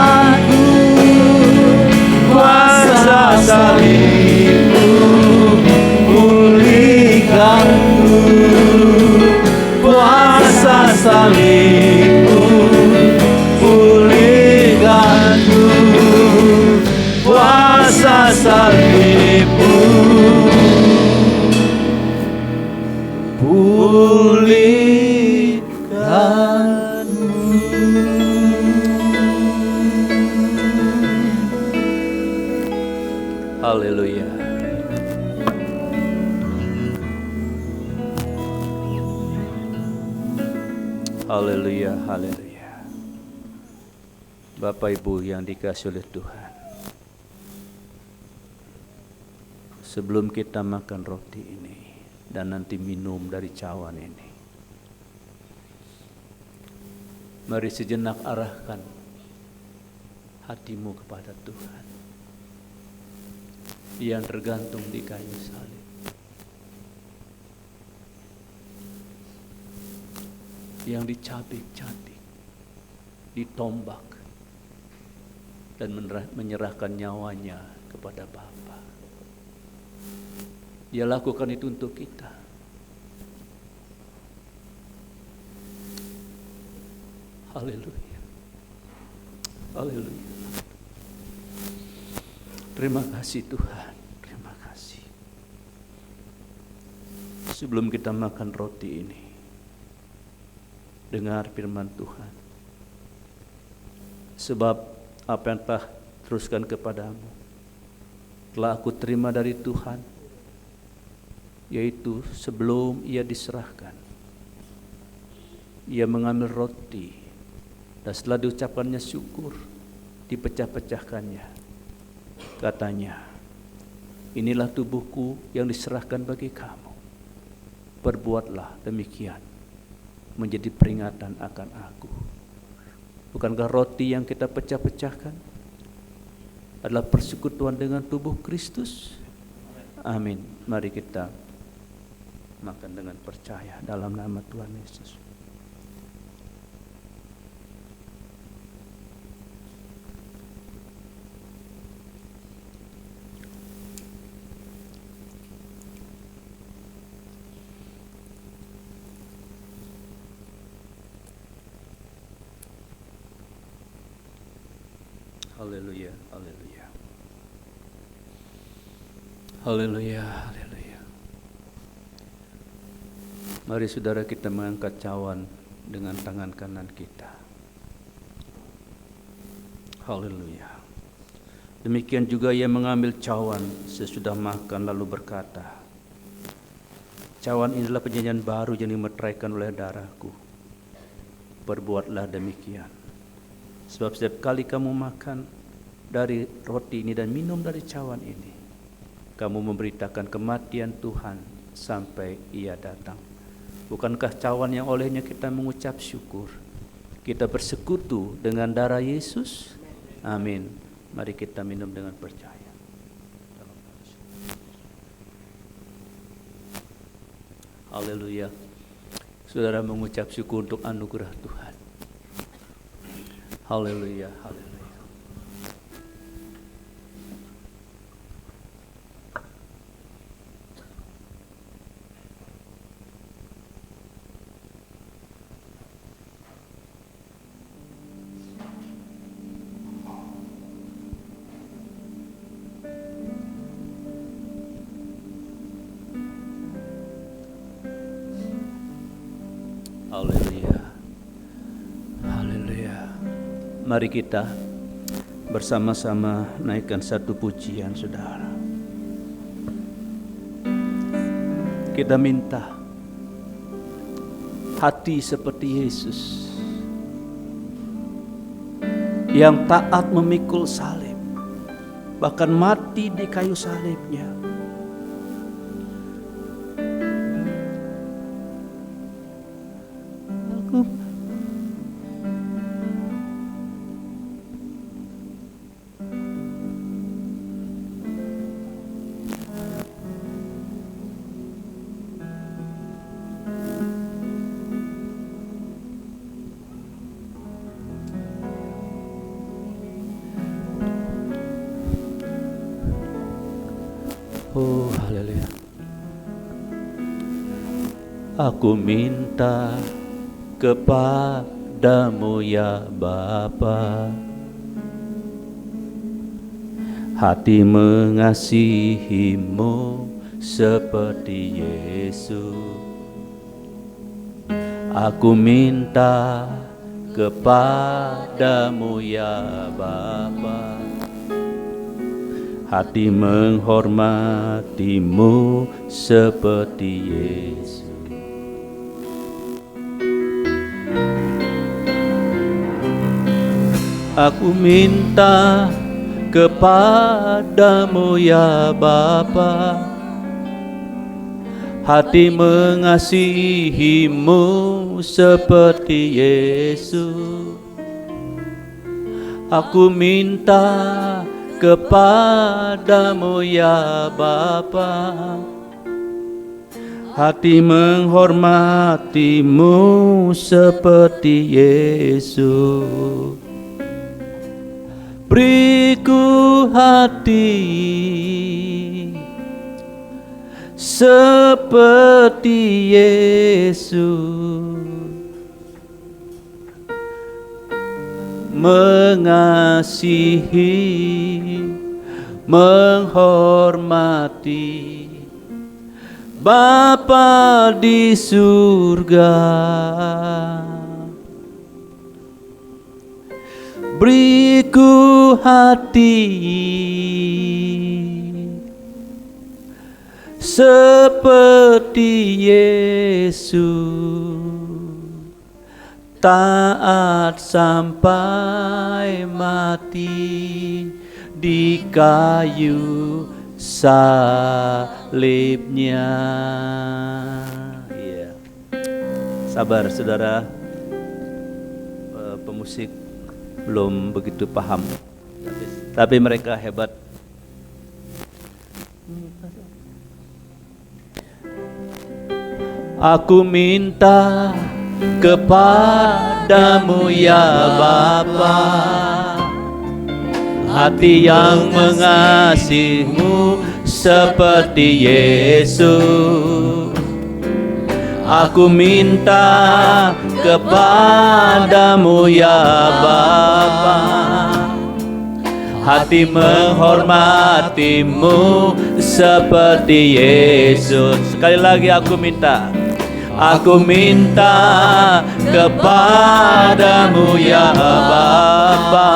kuasa salibmu pulihkanku. Kuasa salibmu pulihkanku, kuasa salibmu pulihkanku. Haleluya. Haleluya, haleluya. Bapak Ibu yang dikasihi oleh Tuhan, sebelum kita makan roti ini dan nanti minum dari cawan ini, mari sejenak arahkan hatimu kepada Tuhan yang tergantung di kayu salib, yang dicabik-cabik, ditombak, dan menyerahkan nyawanya kepada Bapa. Dia lakukan itu untuk kita. Haleluya. Haleluya. Terima kasih Tuhan. Terima kasih. Sebelum kita makan roti ini, dengar firman Tuhan. Sebab apa yang telah teruskan kepadamu telah aku terima dari Tuhan, yaitu sebelum ia diserahkan, ia mengambil roti dan setelah diucapkannya syukur, dipecah-pecahkannya. Katanya, inilah tubuhku yang diserahkan bagi kamu. Perbuatlah demikian menjadi peringatan akan aku. Bukankah roti yang kita pecah-pecahkan adalah persekutuan dengan tubuh Kristus? Amin. Mari kita makan dengan percaya dalam nama Tuhan Yesus. Haleluya, haleluya. Haleluya, haleluya. Mari saudara kita mengangkat cawan dengan tangan kanan kita. Haleluya. Demikian juga ia mengambil cawan sesudah makan lalu berkata, cawan inilah perjanjian baru yang dimeteraikan oleh darahku. Perbuatlah demikian. Sebab setiap kali kamu makan dari roti ini dan minum dari cawan ini, kamu memberitakan kematian Tuhan sampai ia datang. Bukankah cawan yang olehnya kita mengucap syukur? Kita bersekutu dengan darah Yesus. Amin. Mari kita minum dengan percaya. Haleluya. Saudara mengucap syukur untuk anugerah Tuhan. Haleluya, haleluya. Haleluya. Haleluya. Mari kita bersama-sama naikkan satu pujian, saudara. Kita minta hati seperti Yesus yang taat memikul salib, bahkan mati di kayu salibnya. Oh, haleluya. Aku minta kepadamu ya Bapa, hati mengasihimu seperti Yesus. Aku minta kepadamu ya Bapa, hati menghormatimu seperti Yesus. Aku minta kepadamu ya Bapa, hati mengasihimu seperti Yesus. Aku minta kepadamu ya Bapa, hati menghormatimu seperti Yesus. Beriku hati seperti Yesus, mengasihi, menghormati Bapa di surga. Beriku hati seperti Yesus, taat sampai mati di kayu salibnya. Ya. Sabar saudara, pemusik belum begitu paham, tapi mereka hebat. Aku minta kepadamu ya Bapa, hati yang mengasihimu seperti Yesus. Aku minta kepadamu ya Bapa, hati menghormatimu seperti Yesus. Sekali lagi aku minta Aku minta kepadamu ya Bapa,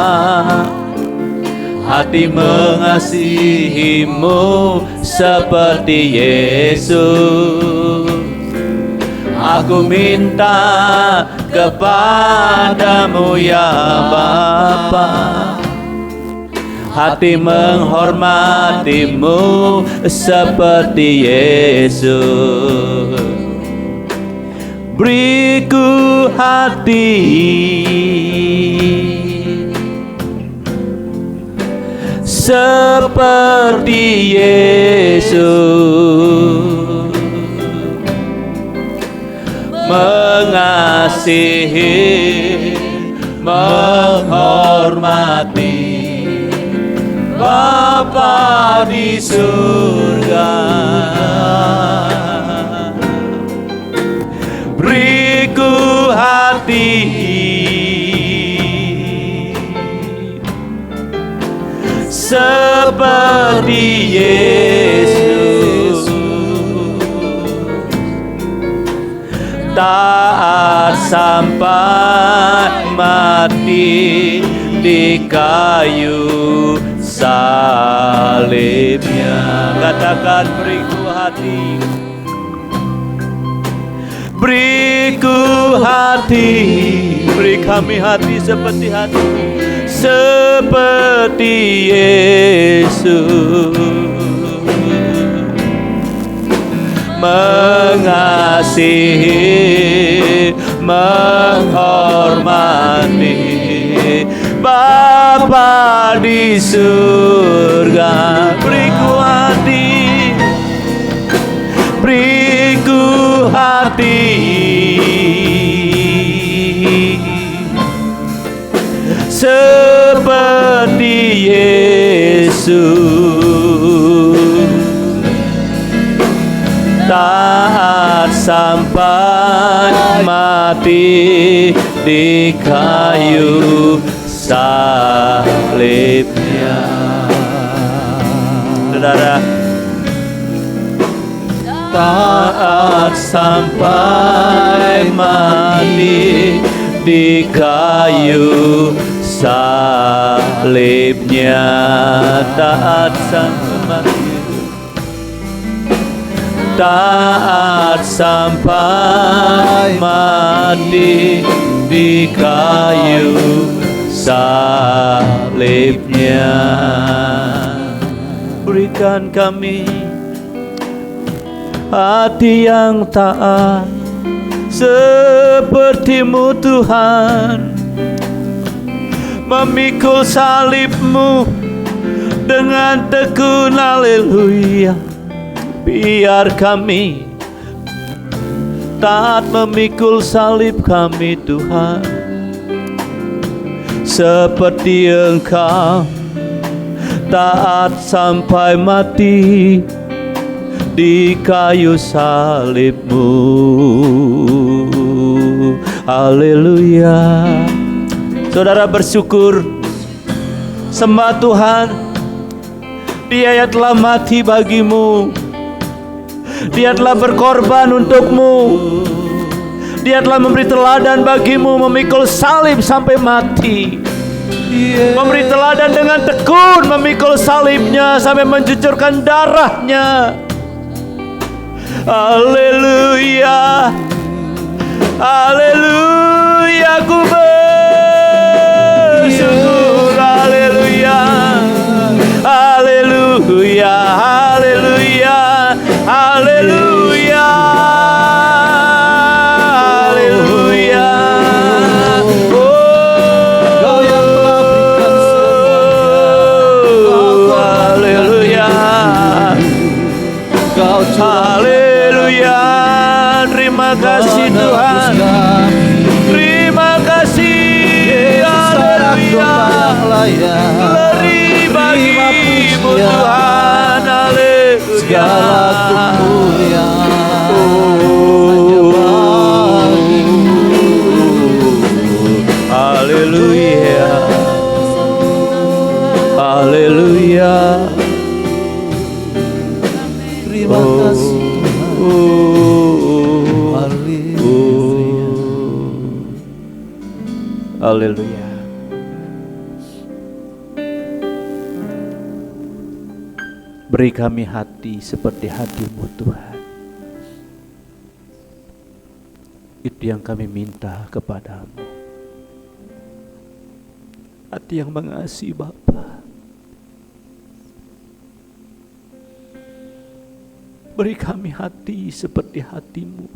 hati mengasihimu seperti Yesus. Aku minta kepadamu ya Bapa, hati menghormatimu seperti Yesus. Beriku hati seperti Yesus, mengasihi, menghormati Bapa di surga. Beriku hati seperti Yesus, taat sampai mati di kayu salibnya. Katakan beriku hati, beriku hati, beri kami hati seperti Yesus, mengasihi, menghormati Bapa di surga. Beriku hati, beriku hati seperti Yesus, taat sampai mati di kayu salibnya. Saudara, taat sampai mati di kayu salibnya, taat sampai mati, taat sampai mati di kayu salibnya. Berikan kami hati yang taat seperti-Mu Tuhan, memikul salib-Mu dengan tekun. Haleluya. Biar kami taat memikul salib kami Tuhan, seperti Engkau taat sampai mati di kayu salib-Mu. Haleluya. Saudara bersyukur, sembah Tuhan. Dia yang telah mati bagimu, Dia telah berkorban untukmu, Dia telah memberi teladan bagimu, memikul salib sampai mati, memberi teladan dengan tekun, memikul salibnya sampai mencucurkan darahnya. Haleluya, haleluya, ku bersyukur. Haleluya, haleluya, haleluya, haleluya, haleluya. Kau yang telah berikan semuanya, Haleluya, Kau haleluya. Terima kasih Tuhan, terima kasih. Haleluya, glory bagi-Mu Tuhan. Haleluya, segala kemuliaan haleluya, haleluya. Terima kasih Tuhan. Haleluya. Haleluya. Beri kami hati seperti hati-Mu Tuhan. Itu yang kami minta kepadamu. Hati yang mengasihi Bapa. Beri kami hati seperti hati-Mu.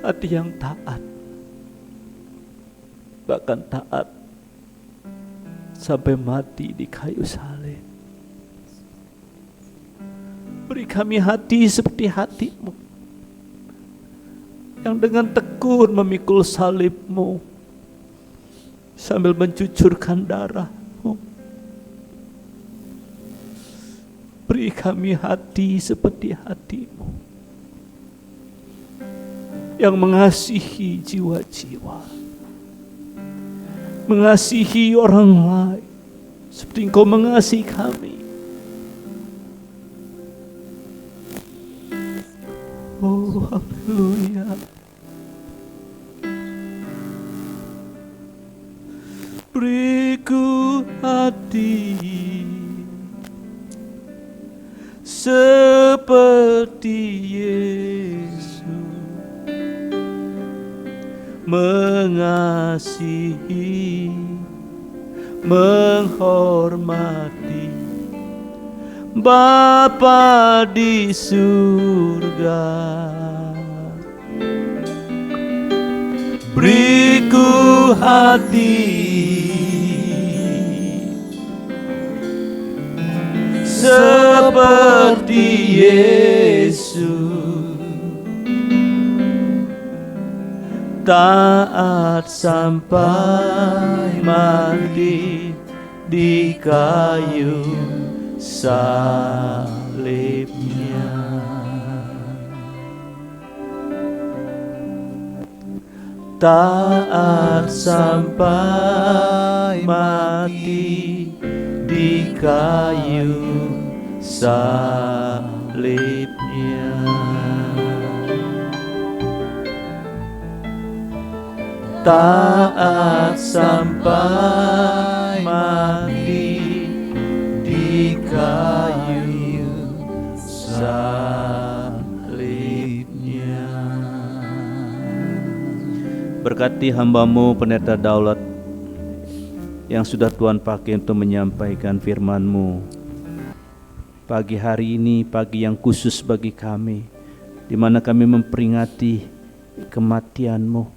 Hati yang taat. Bahkan taat sampai mati di kayu salib. Beri kami hati seperti hati-Mu, yang dengan tekun memikul salib-Mu sambil mencucurkan darah-Mu. Beri kami hati seperti hati-Mu, yang mengasihi jiwa-jiwa, mengasihi orang lain seperti Engkau mengasihi kami. Oh, haleluya. Beriku hati seperti Yesus, mengasihi, menghormati Bapa di surga. Beriku hati seperti Yesus, taat sampai mati di kayu salibnya. Taat sampai mati di kayu salibnya. Taat sampai mati di kayu salibnya. Berkati hamba-Mu Pendeta Daulat yang sudah Tuhan pakai untuk menyampaikan firman-Mu pagi hari ini, pagi yang khusus bagi kami, di mana kami memperingati kematian-Mu.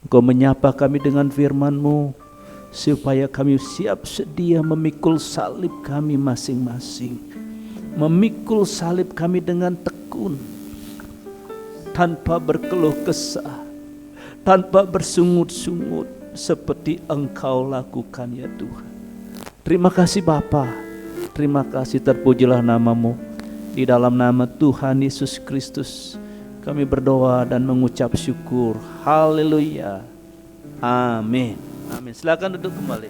Engkau menyapa kami dengan firman-Mu supaya kami siap sedia memikul salib kami masing-masing, memikul salib kami dengan tekun, tanpa berkeluh kesah, tanpa bersungut-sungut, seperti Engkau lakukan ya Tuhan. Terima kasih Bapa, terima kasih, terpujilah nama-Mu. Di dalam nama Tuhan Yesus Kristus kami berdoa dan mengucap syukur. Haleluya. Amin. Amin. Silakan duduk kembali.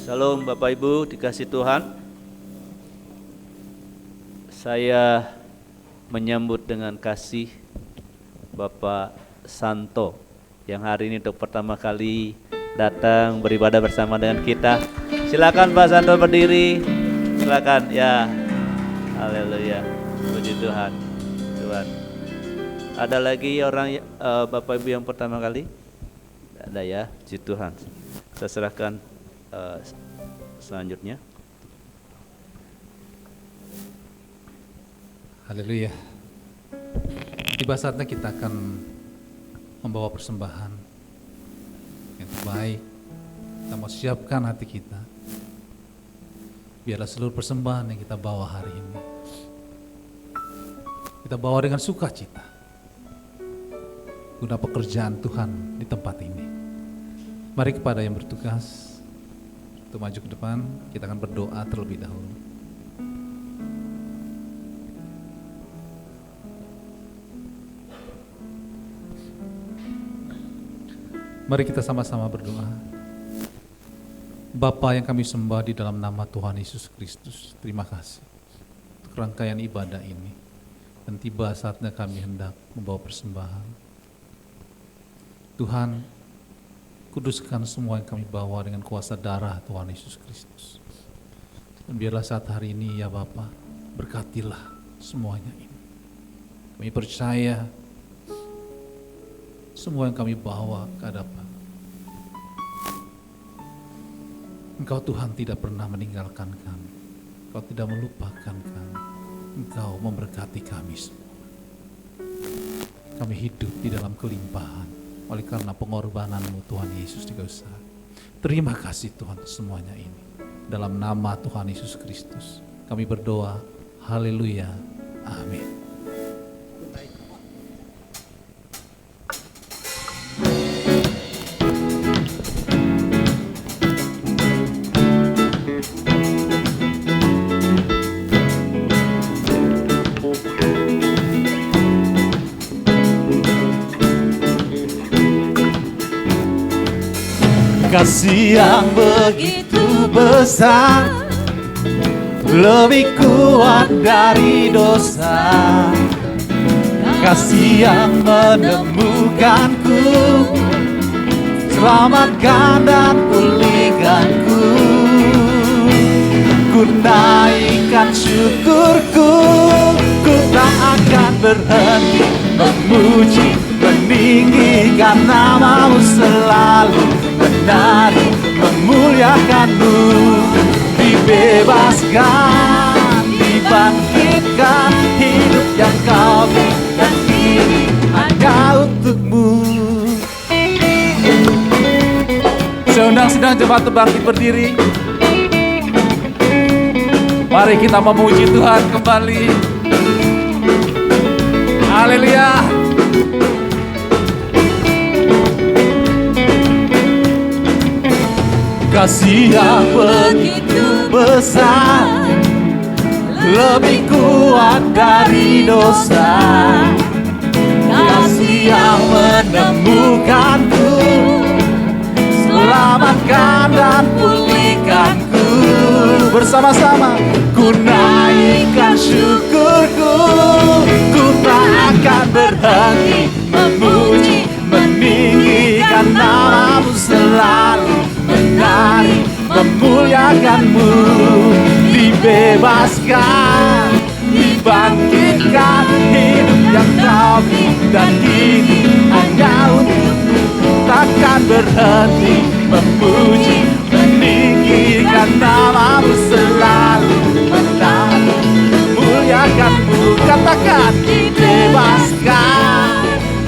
Salam Bapak Ibu dikasih Tuhan. Saya menyambut dengan kasih Bapak Santo yang hari ini untuk pertama kali datang beribadah bersama dengan kita. Silakan Pak Santo berdiri. Silakan ya. Haleluya. Puji Tuhan. Tuhan. Ada lagi orang Bapak Ibu yang pertama kali? Ada ya. Puji Tuhan. Saya serahkan selanjutnya. Haleluya. Tiba saatnya kita akan membawa persembahan yang terbaik. Kita mau siapkan hati kita. Biarlah seluruh persembahan yang kita bawa hari ini, kita bawa dengan sukacita guna pekerjaan Tuhan di tempat ini. Mari kepada yang bertugas untuk maju ke depan, kita akan berdoa terlebih dahulu. Mari kita sama-sama berdoa. Bapa yang kami sembah di dalam nama Tuhan Yesus Kristus, terima kasih untuk rangkaian ibadah ini. Dan tiba saatnya kami hendak membawa persembahan. Tuhan, kuduskan semua yang kami bawa dengan kuasa darah Tuhan Yesus Kristus. Dan biarlah saat hari ini ya Bapa, berkatilah semuanya ini. Kami percaya semua yang kami bawa ke hadapan Engkau Tuhan tidak pernah meninggalkan kami. Engkau tidak melupakan kami. Engkau memberkati kami semua. Kami hidup di dalam kelimpahan oleh karena pengorbanan-Mu Tuhan Yesus di kayu salib. Terima kasih Tuhan semuanya ini. Dalam nama Tuhan Yesus Kristus kami berdoa. Haleluya. Amin. Kasih yang begitu besar, lebih kuat dari dosa. Kasih yang menemukanku, selamatkan dan pulihkanku. Ku naikkan syukurku, ku tak akan berhenti memuji, meninggikan nama-Mu selalu, menari, memuliakan-Mu. Dibebaskan, dibangkitkan, hidup yang Kau berikan ini hanya untuk-Mu. Sedang jemaat bangkit berdiri. Mari kita memuji Tuhan kembali. Haleluya. Kasih yang begitu besar, lebih kuat dari dosa. Kasih yang menemukanku, selamatkan dan pulihkanku. Bersama-sama Ku naikkan syukurku, ku tak akan berhenti memuji, meninggikan nama-Mu selalu, menari, memuliakan-Mu. Dibebaskan, dibangkitkan, hidup yang Kau berikan kini hanya untuk-Mu. Takkan berhenti memuji, meninggikan nama-Mu selalu, menari, memuliakan-Mu. Katakan, dibebaskan,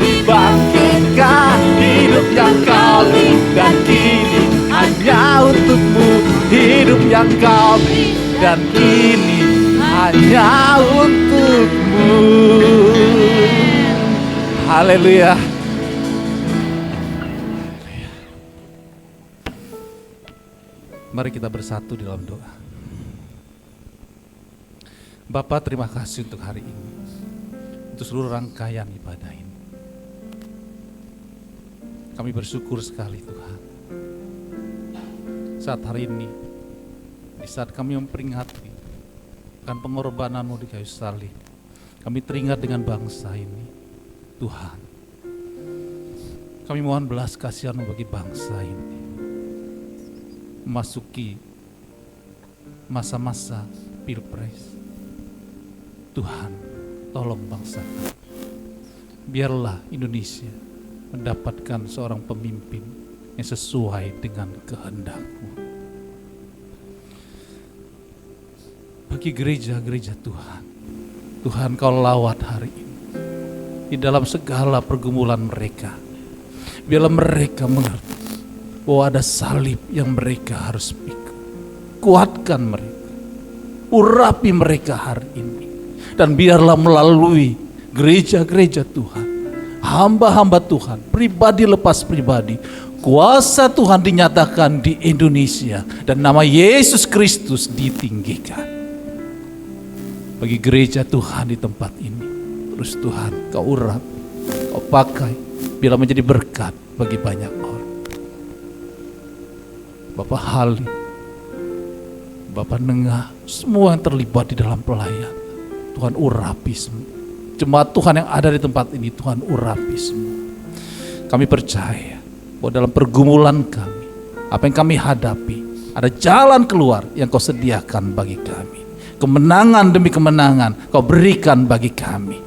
dibangkitkan, hidup yang Kau berikan kini hanya untuk-Mu. Hidup yang Kau berikan kini hanya untuk-Mu. haleluya. Mari kita bersatu dalam doa. Bapa, terima kasih untuk hari ini, untuk seluruh rangkaian ibadah ini. Kami bersyukur sekali Tuhan. Saat hari ini, di saat kami memperingati akan pengorbanan-Mu di kayu salib, kami teringat dengan bangsa ini. Tuhan, kami mohon belas kasihan-Mu bagi bangsa ini. Memasuki masa-masa pilpres, Tuhan, tolong bangsa kami. Biarlah Indonesia mendapatkan seorang pemimpin yang sesuai dengan kehendak-Mu. Bagi gereja-gereja Tuhan, Tuhan Kau lawat hari ini di dalam segala pergumulan mereka. Biarlah mereka mengerti bahwa ada salib yang mereka harus pikul. Kuatkan mereka, urapi mereka hari ini. Dan biarlah melalui gereja-gereja Tuhan, hamba-hamba Tuhan, pribadi lepas pribadi, kuasa Tuhan dinyatakan di Indonesia dan nama Yesus Kristus ditinggikan. Bagi gereja Tuhan di tempat ini, terus Tuhan Kau urap, Kau pakai, bila menjadi berkat bagi banyak orang. Bapak Halim, Bapak Nengah, semua yang terlibat di dalam pelayanan, Tuhan urapi semua. Jemaat Tuhan yang ada di tempat ini, Tuhan urapi semua. Kami percaya bahwa dalam pergumulan kami, apa yang kami hadapi, ada jalan keluar yang Kau sediakan bagi kami. Kemenangan demi kemenangan Kau berikan bagi kami.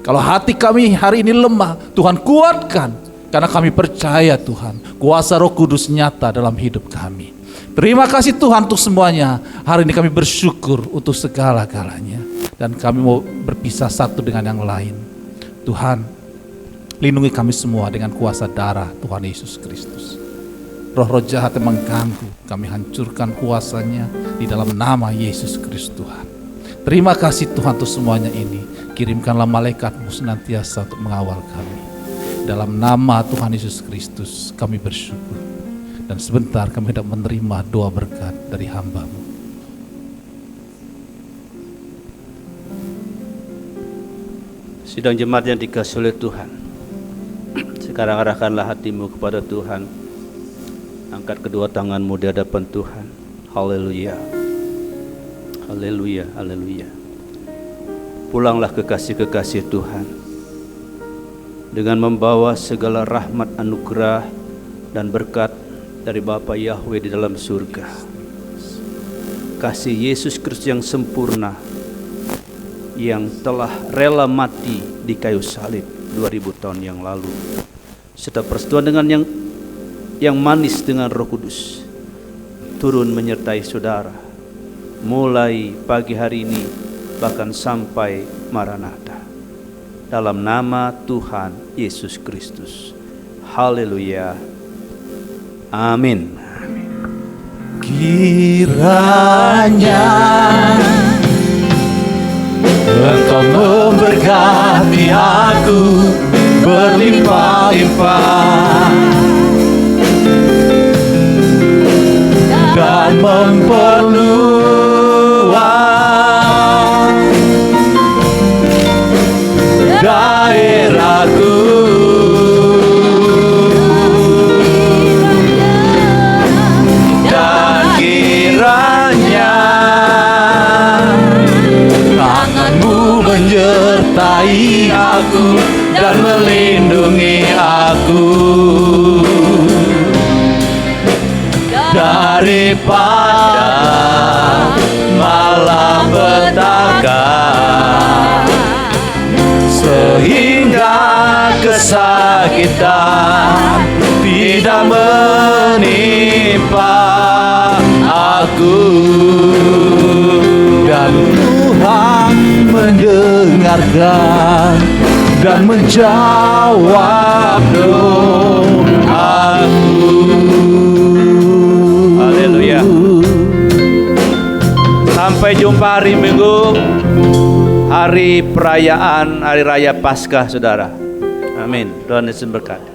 Kalau hati kami hari ini lemah, Tuhan kuatkan. Karena kami percaya Tuhan, kuasa Roh Kudus nyata dalam hidup kami. Terima kasih Tuhan untuk semuanya. Hari ini kami bersyukur untuk segala-galanya. Dan kami mau berpisah satu dengan yang lain. Tuhan, lindungi kami semua dengan kuasa darah Tuhan Yesus Kristus. Roh-roh jahat yang mengganggu, kami hancurkan kuasanya di dalam nama Yesus Kristus Tuhan. Terima kasih Tuhan untuk semuanya ini. Kirimkanlah malaikat-Mu senantiasa untuk mengawal kami. Dalam nama Tuhan Yesus Kristus kami bersyukur. Dan sebentar kami hendak menerima doa berkat dari hamba-Mu. Sidang jemaat yang dikasihi oleh Tuhan, sekarang arahkanlah hatimu kepada Tuhan. Angkat kedua tanganmu di hadapan Tuhan. Haleluya, haleluya, haleluya. Pulanglah kekasih-kekasih Tuhan dengan membawa segala rahmat, anugerah dan berkat dari Bapa Yahweh di dalam surga. Kasih Yesus Kristus yang sempurna, yang telah rela mati di kayu salib 2000 tahun yang lalu, serta persetujuan dengan yang manis dengan Roh Kudus, turun menyertai saudara mulai pagi hari ini bahkan sampai Maranatha, dalam nama Tuhan Yesus Kristus. Haleluya, amin. Kiranya Engkau memberkati aku berlimpah-limpah dan memperluas daerahku, dan kiranya tangan-Mu menyertai aku dan melindungi aku daripada malapetaka, sehingga kesakitan tidak menimpa aku. Dan Tuhan mendengarkan dan menjawab doaku. Haleluya. Sampai jumpa hari Minggu, hari perayaan Hari Raya Paskah, saudara. Amin. Tuhan Yesus berkati.